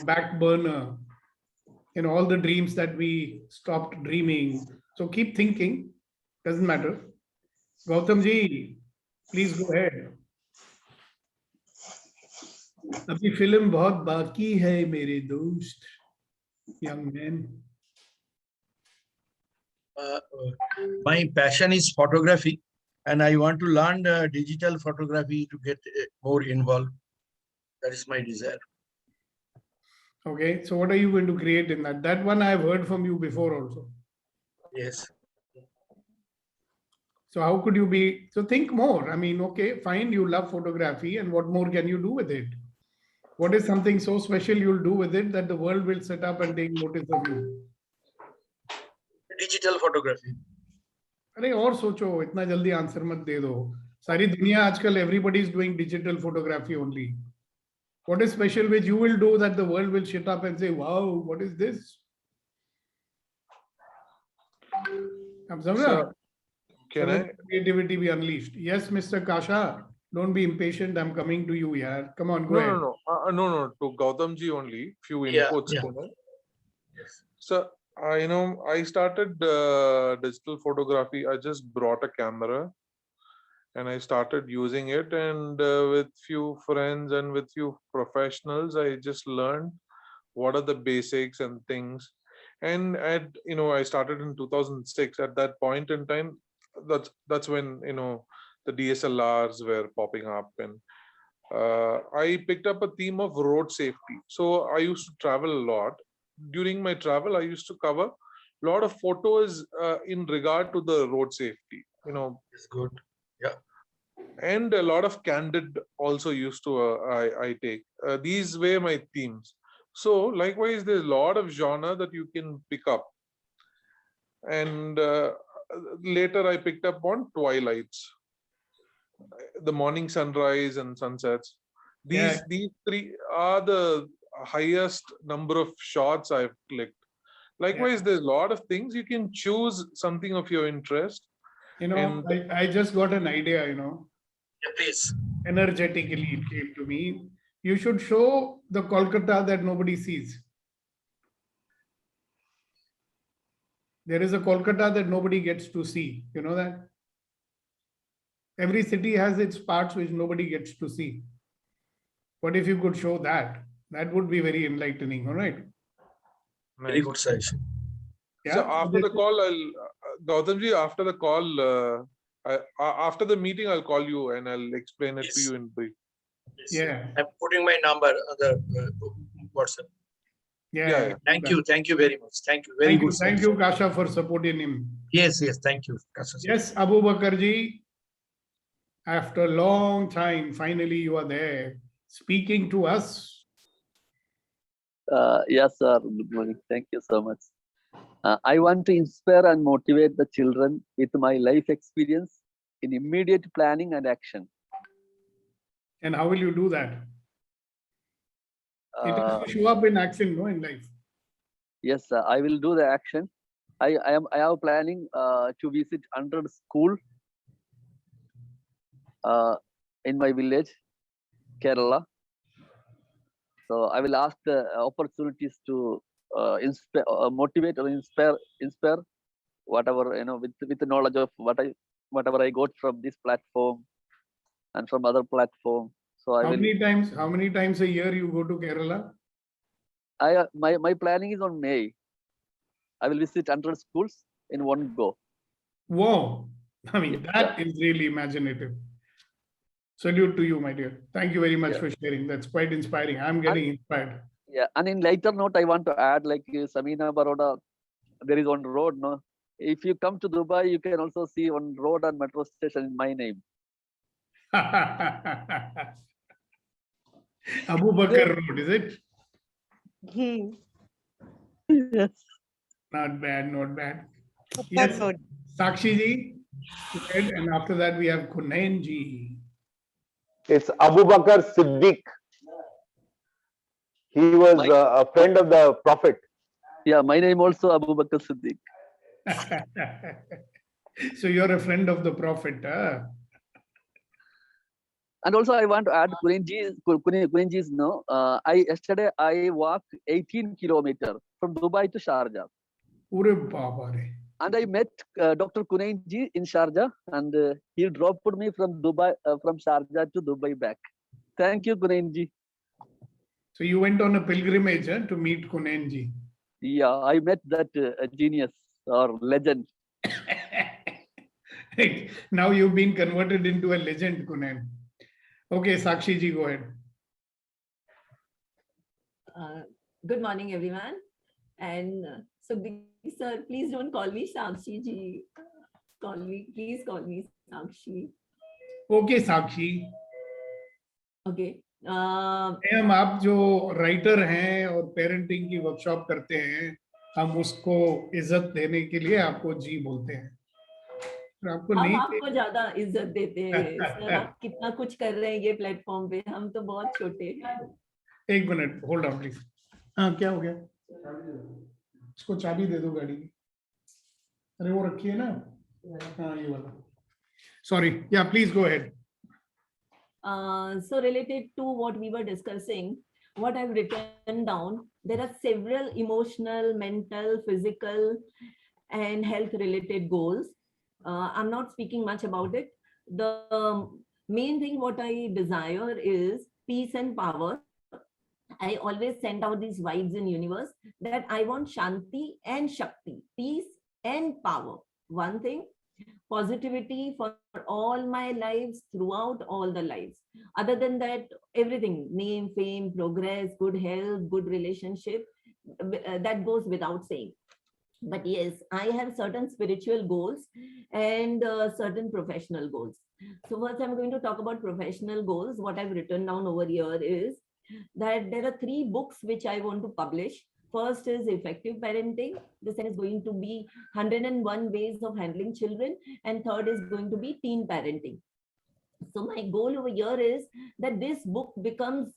Speaker 1: back burner? All the dreams that we stopped dreaming. So keep thinking. Doesn't matter. Gautam ji, please go ahead. अभी film बहुत बाकी है मेरे दोस्त, young man.
Speaker 12: My passion is photography, and I want to learn digital photography to get more involved. That is my desire.
Speaker 1: Okay, so what are you going to create in that? That one I have heard from you before also.
Speaker 12: Yes.
Speaker 1: So how could you be? So think more. I mean, okay, fine, you love photography, and what more can you do with it? What is something so special you'll do with it that the world will set up and take notice of you?
Speaker 12: digital photography.
Speaker 1: अरे और सोचो, इतना जल्दी answer मत दे दो. सारी दुनिया आजकल everybody is doing digital photography only. What is special which you will do that the world will shut up and say, wow, what is this? अब समझा?
Speaker 3: So, can
Speaker 1: So
Speaker 3: I?
Speaker 1: let creativity be unleashed. Yes, Mr. Kasha, don't be impatient. I'm coming to you, yaar. Come on, go ahead.
Speaker 3: No. To Gautamji only. Few
Speaker 12: Yeah,
Speaker 3: inputs.
Speaker 12: yeah.
Speaker 3: Can I?
Speaker 12: Yes.
Speaker 3: So, I started digital photography. I just brought a camera and I started using it. And with few friends and with few professionals, I just learned what are the basics and things. And I started in 2006. At that point in time, that's when the DSLRs were popping up, and I picked up a theme of road safety. So I used to travel a lot. During my travel, I used to cover a lot of photos in regard to the road safety.
Speaker 12: It's good. Yeah.
Speaker 3: And a lot of candid also used to I take. These were my themes. So likewise, there's a lot of genre that you can pick up. And later I picked up on twilights, the morning sunrise and sunsets. These three are the highest number of shots I've clicked. Likewise, there's a lot of things. You can choose something of your interest.
Speaker 1: I just got an idea,
Speaker 12: Yeah, please.
Speaker 1: energetically it came to me. You should show the Kolkata that nobody sees. There is a Kolkata that nobody gets to see. You know that? Every city has its parts which nobody gets to see. What if you could show that? That would be very enlightening, all right?
Speaker 12: Very good suggestion.
Speaker 3: So after the call, Gautamji, after the call, after the meeting, I'll call you and I'll explain it to you in brief.
Speaker 12: Yes.
Speaker 1: Yeah.
Speaker 12: I'm putting my number on the WhatsApp.
Speaker 1: Yeah.
Speaker 12: Thank you very much. Thank you. Very
Speaker 1: Thank you.
Speaker 12: good.
Speaker 1: Thank you, Kasha, for supporting him.
Speaker 12: Yes. Thank you, Kasha.
Speaker 1: Yes, Abu Bakarji. After a long time, finally you are there speaking to us.
Speaker 19: Yes, sir. Good morning. Thank you so much. I want to inspire and motivate the children with my life experience in immediate planning and action.
Speaker 1: And how will you do that? It has to show up in action, no, in life.
Speaker 19: Yes, sir. I will do the action. I have planning to visit 100 school in my village, Kerala. So I will ask the opportunities to inspire, motivate or inspire whatever, with the knowledge of whatever I got from this platform and from other platform. So
Speaker 1: How many times a year you go to Kerala?
Speaker 19: My planning is on May. I will visit 100 schools in one go.
Speaker 1: Whoa! I mean, that is really imaginative. Salute to you, my dear. Thank you very much for sharing. That's quite inspiring. I'm getting inspired.
Speaker 19: Yeah, and in later note, I want to add, like Samina Baroda, there is one road, no? If you come to Dubai, you can also see one road and metro station in my name.
Speaker 1: Abu Bakr Road, is it?
Speaker 19: Yes.
Speaker 1: Not bad, not bad. Yes, Sakshi ji, and after that we have Kunain ji.
Speaker 10: It's Abu Bakr Siddiq. He was a friend of the Prophet.
Speaker 19: Yeah, my name also Abu Bakr Siddiq.
Speaker 1: So you're a friend of the Prophet, huh?
Speaker 19: And also I want to add Kuninji's no. Yesterday I walked 18 kilometers from Dubai to Sharjah. And I met Dr. Kunainji in Sharjah, and he dropped me from Dubai, from Sharjah to Dubai back. Thank you, Kunainji.
Speaker 1: So you went on a pilgrimage to meet Kunainji.
Speaker 19: Yeah, I met that genius or legend.
Speaker 1: Now you've been converted into a legend, Kunain. Okay, Sakshi ji, go ahead.
Speaker 20: Good morning, everyone. And so, sir, please don't call me Sakshi ji. Please call me Sakshi.
Speaker 1: Okay, Sakshi.
Speaker 20: Okay.
Speaker 1: Ma'am, आप जो writer हैं और parenting की workshop करते हैं, हम उसको इज्जत देने के लिए आपको जी बोलते हैं। और आपको
Speaker 20: हम
Speaker 1: नहीं
Speaker 20: आपको ज्यादा इज्जत देते हैं सर, आप कितना कुछ कर रहे हैं ये प्लेटफॉर्म पे, हम तो बहुत छोटे हैं।
Speaker 1: एक मिनट होल्ड ऑन प्लीज। हाँ क्या हो गया? इसको चाबी दे दो गाड़ी की। अरे वो रखी है ना, हाँ ये वाला। सॉरी, या please go ahead.
Speaker 20: So related to what we were discussing, what I've written down, there are several emotional, mental, physical, and health related goals. I'm not speaking much about it. The main thing what I desire is peace and power. I always send out these vibes in universe that I want Shanti and Shakti, peace and power. One thing, positivity for all my lives, throughout all the lives. Other than that, everything, name, fame, progress, good health, good relationship, that goes without saying. But yes, I have certain spiritual goals and certain professional goals. So first I'm going to talk about professional goals. What I've written down over here is that there are 3 books which I want to publish. First is Effective Parenting. The second is going to be 101 Ways of Handling Children. And third is going to be Teen Parenting. So my goal over here is that this book becomes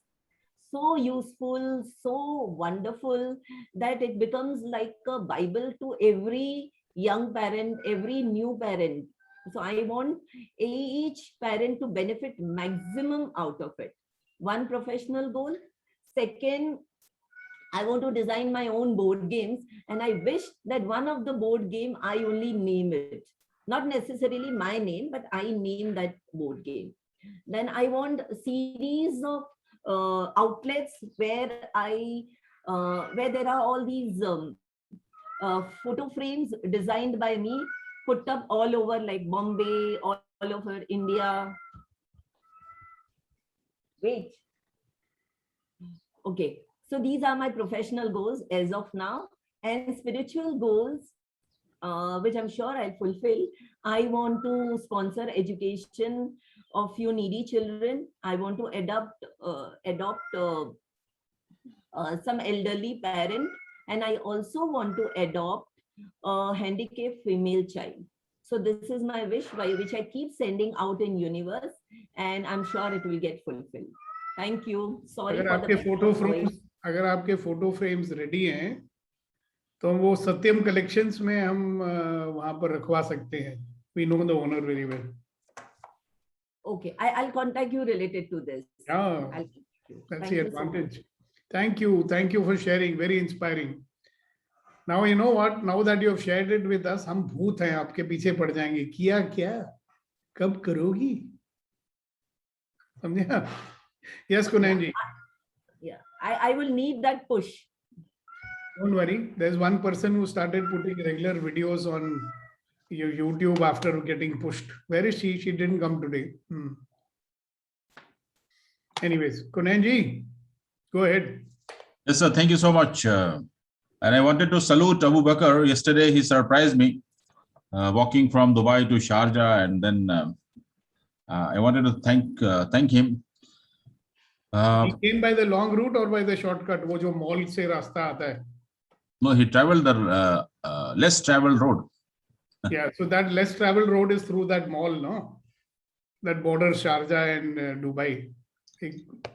Speaker 20: so useful, so wonderful, that it becomes like a Bible to every young parent, every new parent. So I want each parent to benefit maximum out of it. One professional goal. Second, I want to design my own board games, and I wish that one of the board game I only name it. Not necessarily my name, but I name that board game. Then I want a series of outlets where where there are all these photo frames designed by me, put up all over like Bombay, all over India. Wait. Okay. So these are my professional goals as of now, and spiritual goals, which I'm sure I'll fulfill. I want to sponsor education of few needy children. I want to adopt some elderly parent, and I also want to adopt a handicapped female child. So this is my wish, which I keep sending out in universe, and I'm sure it will get fulfilled. Thank you. Sorry
Speaker 1: अगर
Speaker 20: for
Speaker 1: आपके
Speaker 20: the
Speaker 1: photo
Speaker 20: voice.
Speaker 1: Frames अगर आपके photo frames ready हैं तो वो सत्यम collections में हम वहां पर रखवा सकते हैं. We know the owner very well.
Speaker 20: Okay, I'll contact you related to this.
Speaker 1: Yeah,
Speaker 20: I'll
Speaker 1: that's
Speaker 20: Thank
Speaker 1: the
Speaker 20: you so much.
Speaker 1: advantage. Thank you for sharing. Very inspiring. Now you know what? Now that you have shared it with us, हम भूत हैं आपके पीछे पड़ जाएंगे. किया क्या? कब करोगी? समझे? Yes, Kunan ji.
Speaker 20: Yeah, I will need that push.
Speaker 1: Don't worry. There's one person who started putting regular videos on your YouTube after getting pushed. Where is she? She didn't come today. Anyways, Kunan ji, go ahead.
Speaker 2: Yes, sir. Thank you so much. And I wanted to salute Abu Bakr. Yesterday, he surprised me walking from Dubai to Sharjah, and then I wanted to thank him.
Speaker 1: He came by the long route or by the shortcut? वो जो mall से रास्ता आता है.
Speaker 2: No, he traveled the less traveled road.
Speaker 1: Yeah, so that less traveled road is through that mall, no? That borders Sharjah and Dubai.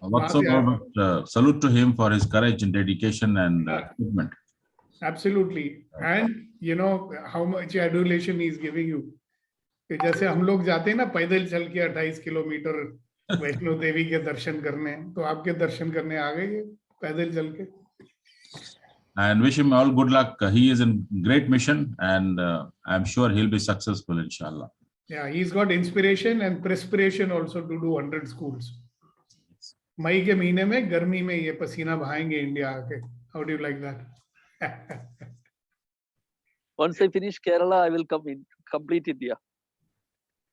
Speaker 2: Whatsoever, salute to him for his courage and dedication and commitment.
Speaker 1: Absolutely. And you know how much adulation he is giving you. कि जैसे हम लोग जाते हैं ना पैदल चल के 28 किलोमीटर वैष्णो देवी के दर्शन करने, तो आपके दर्शन करने आ गए पैदल चल के.
Speaker 2: And wish him all good luck. He is in great mission, and I'm sure he'll be successful, inshallah.
Speaker 1: Yeah, he's got inspiration and perspiration also to do 100 schools. मई के महीने में गर्मी में ये पसीना बहाएंगे इंडिया आके. How do you like that?
Speaker 19: Once I finish Kerala, I will come in complete India.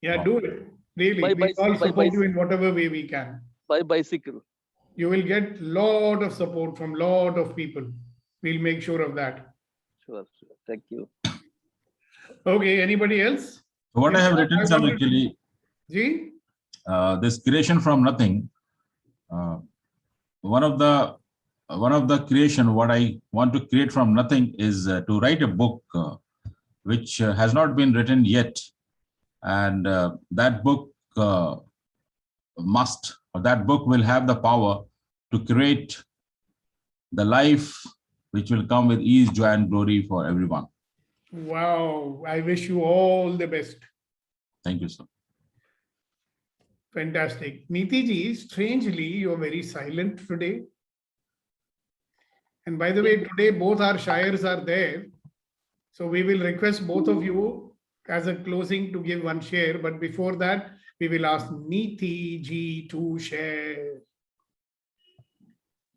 Speaker 1: Yeah, do it. Really,
Speaker 19: By
Speaker 1: we all
Speaker 19: by
Speaker 1: support you
Speaker 19: bicycle.
Speaker 1: in whatever way we can.
Speaker 19: By bicycle.
Speaker 1: You will get lot of support from lot of people. We'll make sure of that.
Speaker 19: Sure. Thank you.
Speaker 1: Okay, anybody else?
Speaker 2: What I have written, sir,
Speaker 1: wanted-
Speaker 2: actually,
Speaker 1: Ji?
Speaker 2: this creation from nothing. One of the one of the creation, what I want to create from nothing is to write a book which has not been written yet. And that book that book will have the power to create the life which will come with ease, joy, and glory for everyone.
Speaker 1: Wow. I wish you all the best.
Speaker 2: Thank you, sir.
Speaker 1: Fantastic. Niti ji, strangely, you're very silent today. And by the way, today both our shires are there. So we will request both of you as a closing to give one share. But before that, we will ask Niti ji to share.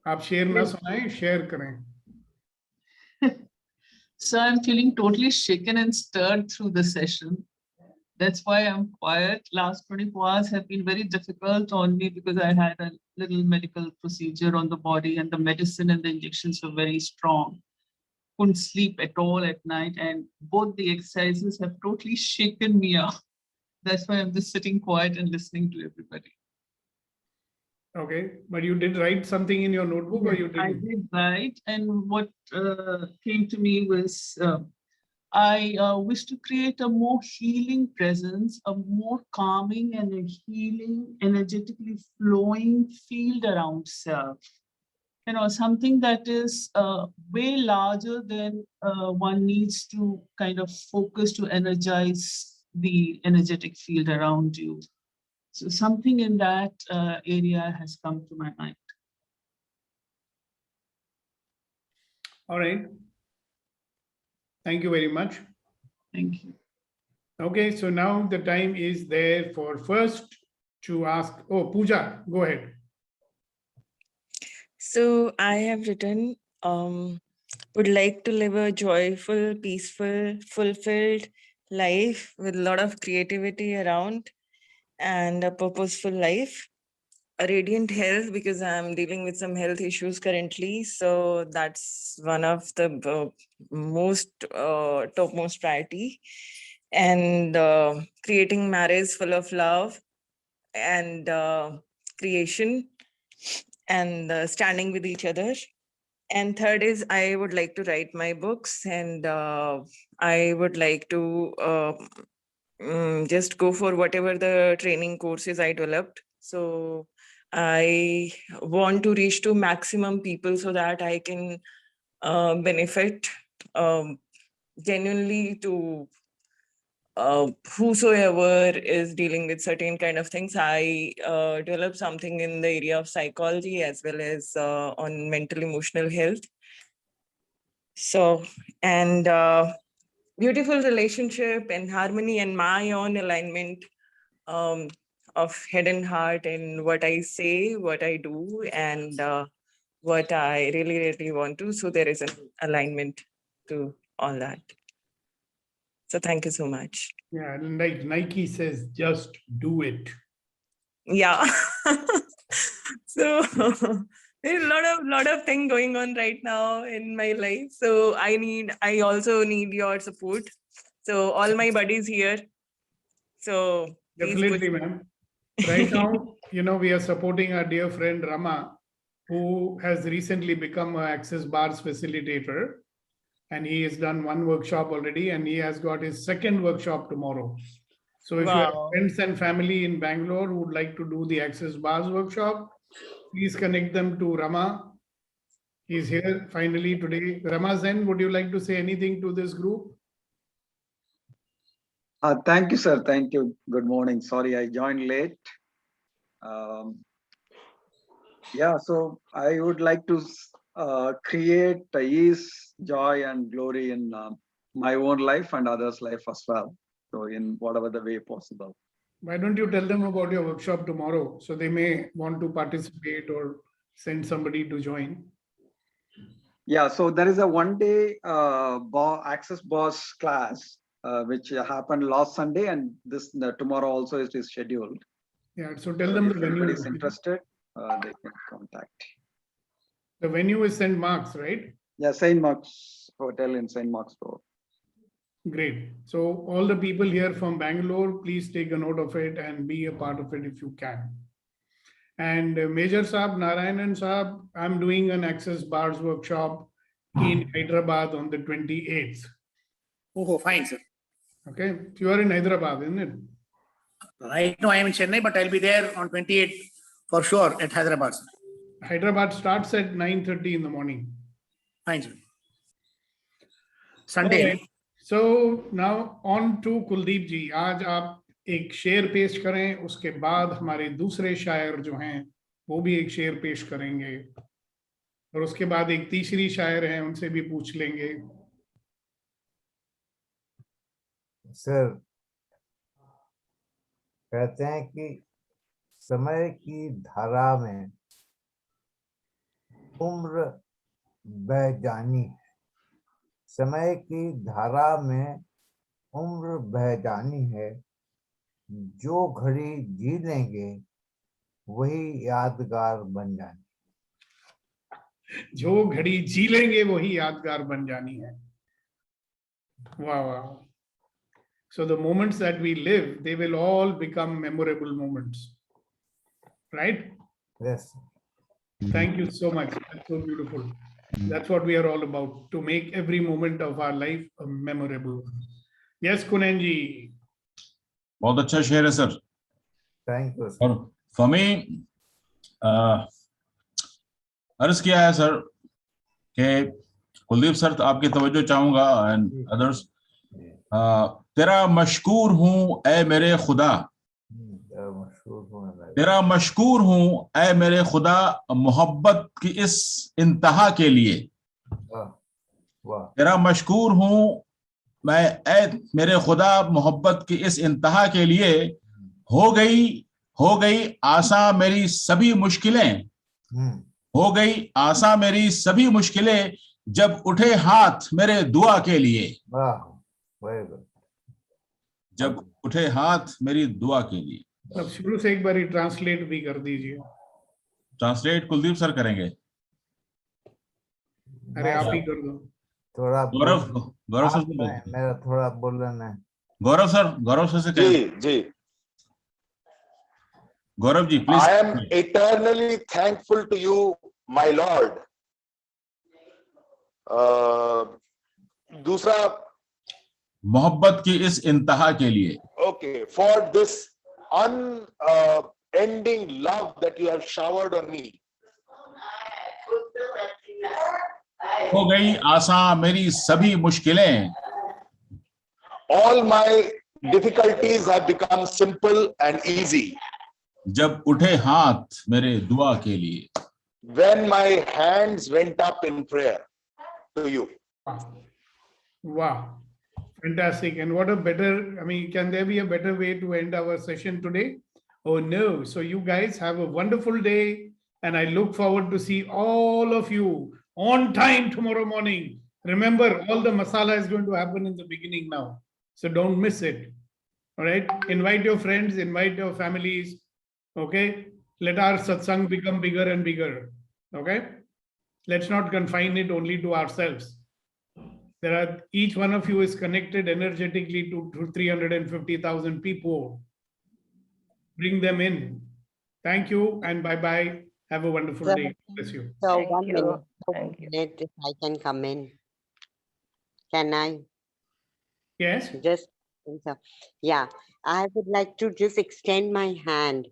Speaker 1: आप share ना सुनाएं, share करें.
Speaker 21: So I'm feeling totally shaken and stirred through the session. That's why I'm quiet. Last 24 hours have been very difficult on me because I had a little medical procedure on the body and the medicine and the injections were very strong. Couldn't sleep at all at night, and both the exercises have totally shaken me up. That's why I'm just sitting quiet and listening to everybody.
Speaker 1: Okay, but you did write something in your notebook, or you didn't?
Speaker 21: I did write, and what came to me was I wish to create a more healing presence, a more calming and a healing, energetically flowing field around self. You know, something that is way larger than one needs to kind of focus to energize the energetic field around you. So something in that area has come to my mind.
Speaker 1: All right. Thank you very much.
Speaker 21: Thank you.
Speaker 1: Okay, so now the time is there for first to ask. Oh, Pooja, go ahead.
Speaker 13: So I have written, would like to live a joyful, peaceful, fulfilled life with a lot of creativity around and a purposeful life. A radiant health, because I'm dealing with some health issues currently. So that's one of the topmost priority. And creating marriage full of love and creation and standing with each other. And third is I would like to write my books, and I would like to just go for whatever the training courses I developed. So I want to reach to maximum people so that I can benefit genuinely to whosoever is dealing with certain kind of things. I developed something in the area of psychology as well as on mental emotional health. So, and beautiful relationship and harmony and my own alignment of head and heart in what I say, what I do, and what I really, really want to. So there is an alignment to all that. So thank you so much.
Speaker 1: Yeah, and like Nike says, just do it.
Speaker 13: Yeah. So there's a lot of thing going on right now in my life. So I also need your support. So all my buddies here. So
Speaker 1: Definitely, ma'am. Right now, we are supporting our dear friend Rama, who has recently become an Access Bars facilitator. And he has done one workshop already, and he has got his second workshop tomorrow. So if you have friends and family in Bangalore who would like to do the Access Bars workshop, please connect them to Rama. He's here finally today. Rama Zen, would you like to say anything to this group?
Speaker 22: Thank you, sir. Thank you. Good morning. Sorry, I joined late. Yeah, so I would like to create ease, joy, and glory in my own life and others' life as well. So in whatever the way possible.
Speaker 1: Why don't you tell them about your workshop tomorrow, so they may want to participate or send somebody to join?
Speaker 22: Yeah, so there is a one-day Access Boss class which happened last Sunday, and this tomorrow also it is scheduled.
Speaker 1: Yeah, so tell them
Speaker 22: if
Speaker 1: the venue.
Speaker 22: anybody is interested, they can contact.
Speaker 1: The venue is St. Mark's, right?
Speaker 22: Yeah, St. Mark's Hotel in St. Mark's Road.
Speaker 1: Great. So all the people here from Bangalore, please take a note of it and be a part of it if you can. And Major Saab, Narayanan Saab, I'm doing an Access Bars workshop in Hyderabad on the 28th.
Speaker 18: Oh, fine, sir.
Speaker 1: Okay, you are in Hyderabad, isn't it?
Speaker 18: Right now I am in Chennai, but I'll be there on 28th for sure at Hyderabad, sir.
Speaker 1: Hyderabad starts at 9:30 in the morning.
Speaker 18: Fine, sir. Sunday.
Speaker 1: Okay. So now on to Kuldeep ji. आज आप एक शेर पेश करें, उसके बाद हमारे दूसरे शायर जो हैं वो भी एक शेर पेश करेंगे और उसके बाद एक तीसरी शायर हैं, उनसे भी पूछ लेंगे.
Speaker 8: सर, कहते हैं कि समय की धारा में उम्र बह जानी है. समय की धारा में उम्र बह जानी है. जो घड़ी जी लेंगे वही यादगार बन जानी.
Speaker 1: जो घड़ी जी लेंगे वही यादगार बन जानी है. वाह वाह. So the moments that we live, they will all become memorable moments. Right?
Speaker 8: Yes.
Speaker 1: Thank you so much. That's so beautiful. That's what we are all about, to make every moment of our life a memorable one. Yes, Kunan ji.
Speaker 2: बहुत अच्छा शेर है sir.
Speaker 8: Thank you.
Speaker 2: और for me, अर्ज किया है sir कि Kuldeep sir, तो आपकी तवज्जो चाहूंगा एंड अदर्स. तेरा मशकूर हूँ ए मेरे खुदा, तेरा मशकूर हूँ ए मेरे खुदा, मोहब्बत की इस इंतहा के लिए. तेरा मशकूर हूँ मैं ए मेरे खुदा, मोहब्बत की इस इंतहा के लिए. हो गई आसा मेरी सभी मुश्किलें, हो गई आसा मेरी सभी मुश्किलें, जब उठे हाथ मेरे दुआ के लिए. जब उठे हाथ मेरी दुआ के लिए.
Speaker 1: अब शुरू से एक बार ट्रांसलेट भी कर दीजिए.
Speaker 2: ट्रांसलेट कुलदीप सर करेंगे.
Speaker 1: अरे आप ही कर दो.
Speaker 8: थोड़ा
Speaker 2: गौरव सर से
Speaker 8: मेरा थोड़ा बोलना है.
Speaker 2: गौरव सर से
Speaker 10: जी.
Speaker 2: Gaurav ji please.
Speaker 10: I am eternally thankful to you, my Lord. दूसरा,
Speaker 2: मोहब्बत की इस इंतहा के लिए.
Speaker 10: Okay, for this unending love that you have showered on me.
Speaker 2: हो गई आसान मेरी सभी मुश्किलें.
Speaker 10: All my difficulties have become simple and easy.
Speaker 2: जब उठे हाथ मेरे दुआ के लिए.
Speaker 10: When my hands went up in prayer to you.
Speaker 1: Wow. Fantastic. And what a better, I mean, can there be a better way to end our session today? Oh no. So you guys have a wonderful day, and I look forward to see all of you on time tomorrow morning. Remember, all the masala is going to happen in the beginning now. So don't miss it. All right. Invite your friends, invite your families. Okay. Let our satsang become bigger and bigger. Okay. Let's not confine it only to ourselves. Each one of you is connected energetically to 350,000 people. Bring them in. Thank you and bye-bye. Have a wonderful day. Bless you.
Speaker 14: So
Speaker 11: Thank
Speaker 14: 1
Speaker 11: you.
Speaker 14: minute,
Speaker 11: Thank you.
Speaker 14: if I can come in. Can I?
Speaker 1: Yes.
Speaker 14: Just, yeah, I would like to just extend my hand,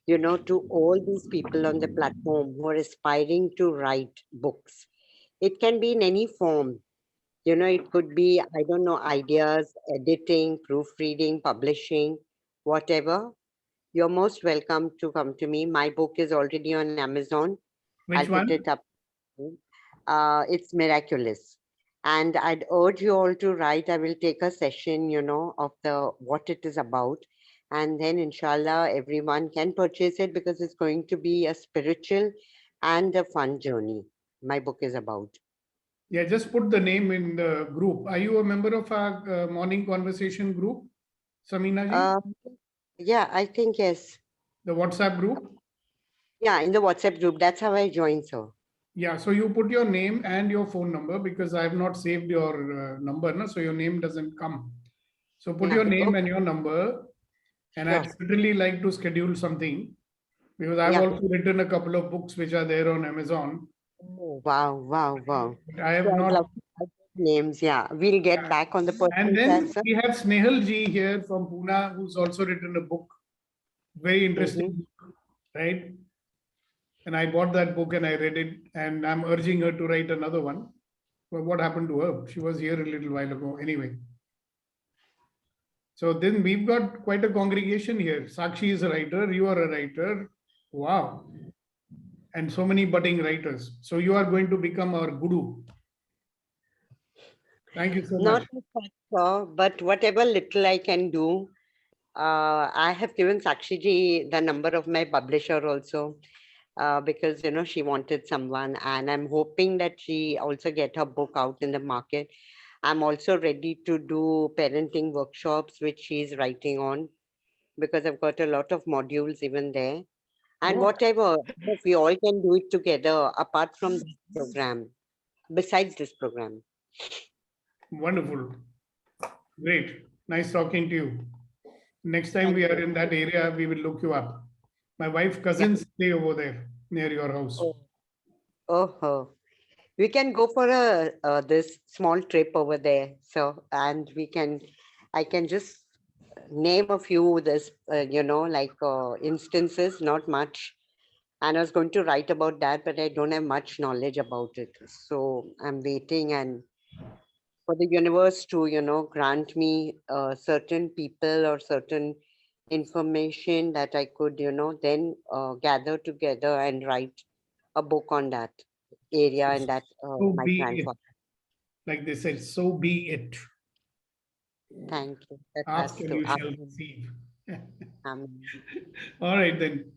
Speaker 14: to all these people on the platform who are aspiring to write books. It can be in any form. It could be, I don't know, ideas, editing, proofreading, publishing, whatever. You're most welcome to come to me. My book is already on Amazon.
Speaker 1: Which
Speaker 14: I'll
Speaker 1: one?
Speaker 14: put it up. It's Miraculous. And I'd urge you all to write. I will take a session, of what it is about. And then inshallah, everyone can purchase it because it's going to be a spiritual and a fun journey. My book is about.
Speaker 1: Yeah, just put the name in the group. Are you a member of our morning conversation group, Samina ji?
Speaker 14: Yeah, I think yes.
Speaker 1: The WhatsApp group?
Speaker 14: Yeah, in the WhatsApp group. That's how I joined, sir.
Speaker 1: Yeah, so you put your name and your phone number because I have not saved your number, no? So your name doesn't come. So put your name and your number, and I'd
Speaker 14: Sure.
Speaker 1: certainly like to schedule something because I've
Speaker 14: Yeah.
Speaker 1: also written a couple of books which are there on Amazon.
Speaker 14: Oh, wow, wow, wow.
Speaker 1: I have
Speaker 14: So I'd
Speaker 1: not.
Speaker 14: love to have those names. Yeah, we'll get
Speaker 1: Yeah.
Speaker 14: back on the personal
Speaker 1: And
Speaker 14: chat,
Speaker 1: then
Speaker 14: sir.
Speaker 1: we have Snehal ji here from Pune, who's also written a book, very interesting, book, right? And I bought that book and I read it, and I'm urging her to write another one. But what happened to her? She was here a little while ago. Anyway. So then we've got quite a congregation here. Sakshi is a writer, you are a writer. Wow. And so many budding writers. So you are going to become our guru. Thank you so
Speaker 14: Not
Speaker 1: much.
Speaker 14: as much, sir, but whatever little I can do. I have given Sakshi ji the number of my publisher also, because you know she wanted someone, and I'm hoping that she also get her book out in the market. I'm also ready to do parenting workshops, which she's writing on, because I've got a lot of modules even there. And
Speaker 1: Oh.
Speaker 14: whatever, if we all can do it together, apart from this program, besides this program.
Speaker 1: Wonderful. Great. Nice talking to you. Next time we are in that area, we will look you up. My wife's cousins stay over there near your house.
Speaker 14: Oh, we can go for a this small trip over there. So, and I can just name a few this, you know, like instances, not much. And I was going to write about that, but I don't have much knowledge about it. So I'm waiting and for the universe to, you know, grant me certain people or certain information that I could, you know, then gather together and write a book on that area and that
Speaker 1: So
Speaker 14: my
Speaker 1: be it.
Speaker 14: grandfather.
Speaker 1: Like they said, so be it.
Speaker 14: Thank you. That
Speaker 1: Ask
Speaker 14: has
Speaker 1: and
Speaker 14: to.
Speaker 1: you shall receive.
Speaker 14: Amen.
Speaker 1: All right then.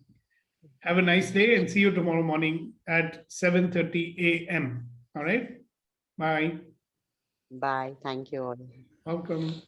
Speaker 1: Have a nice day and see you tomorrow morning at 7:30 a.m. All right. Bye.
Speaker 14: Bye. Thank you all.
Speaker 1: Welcome.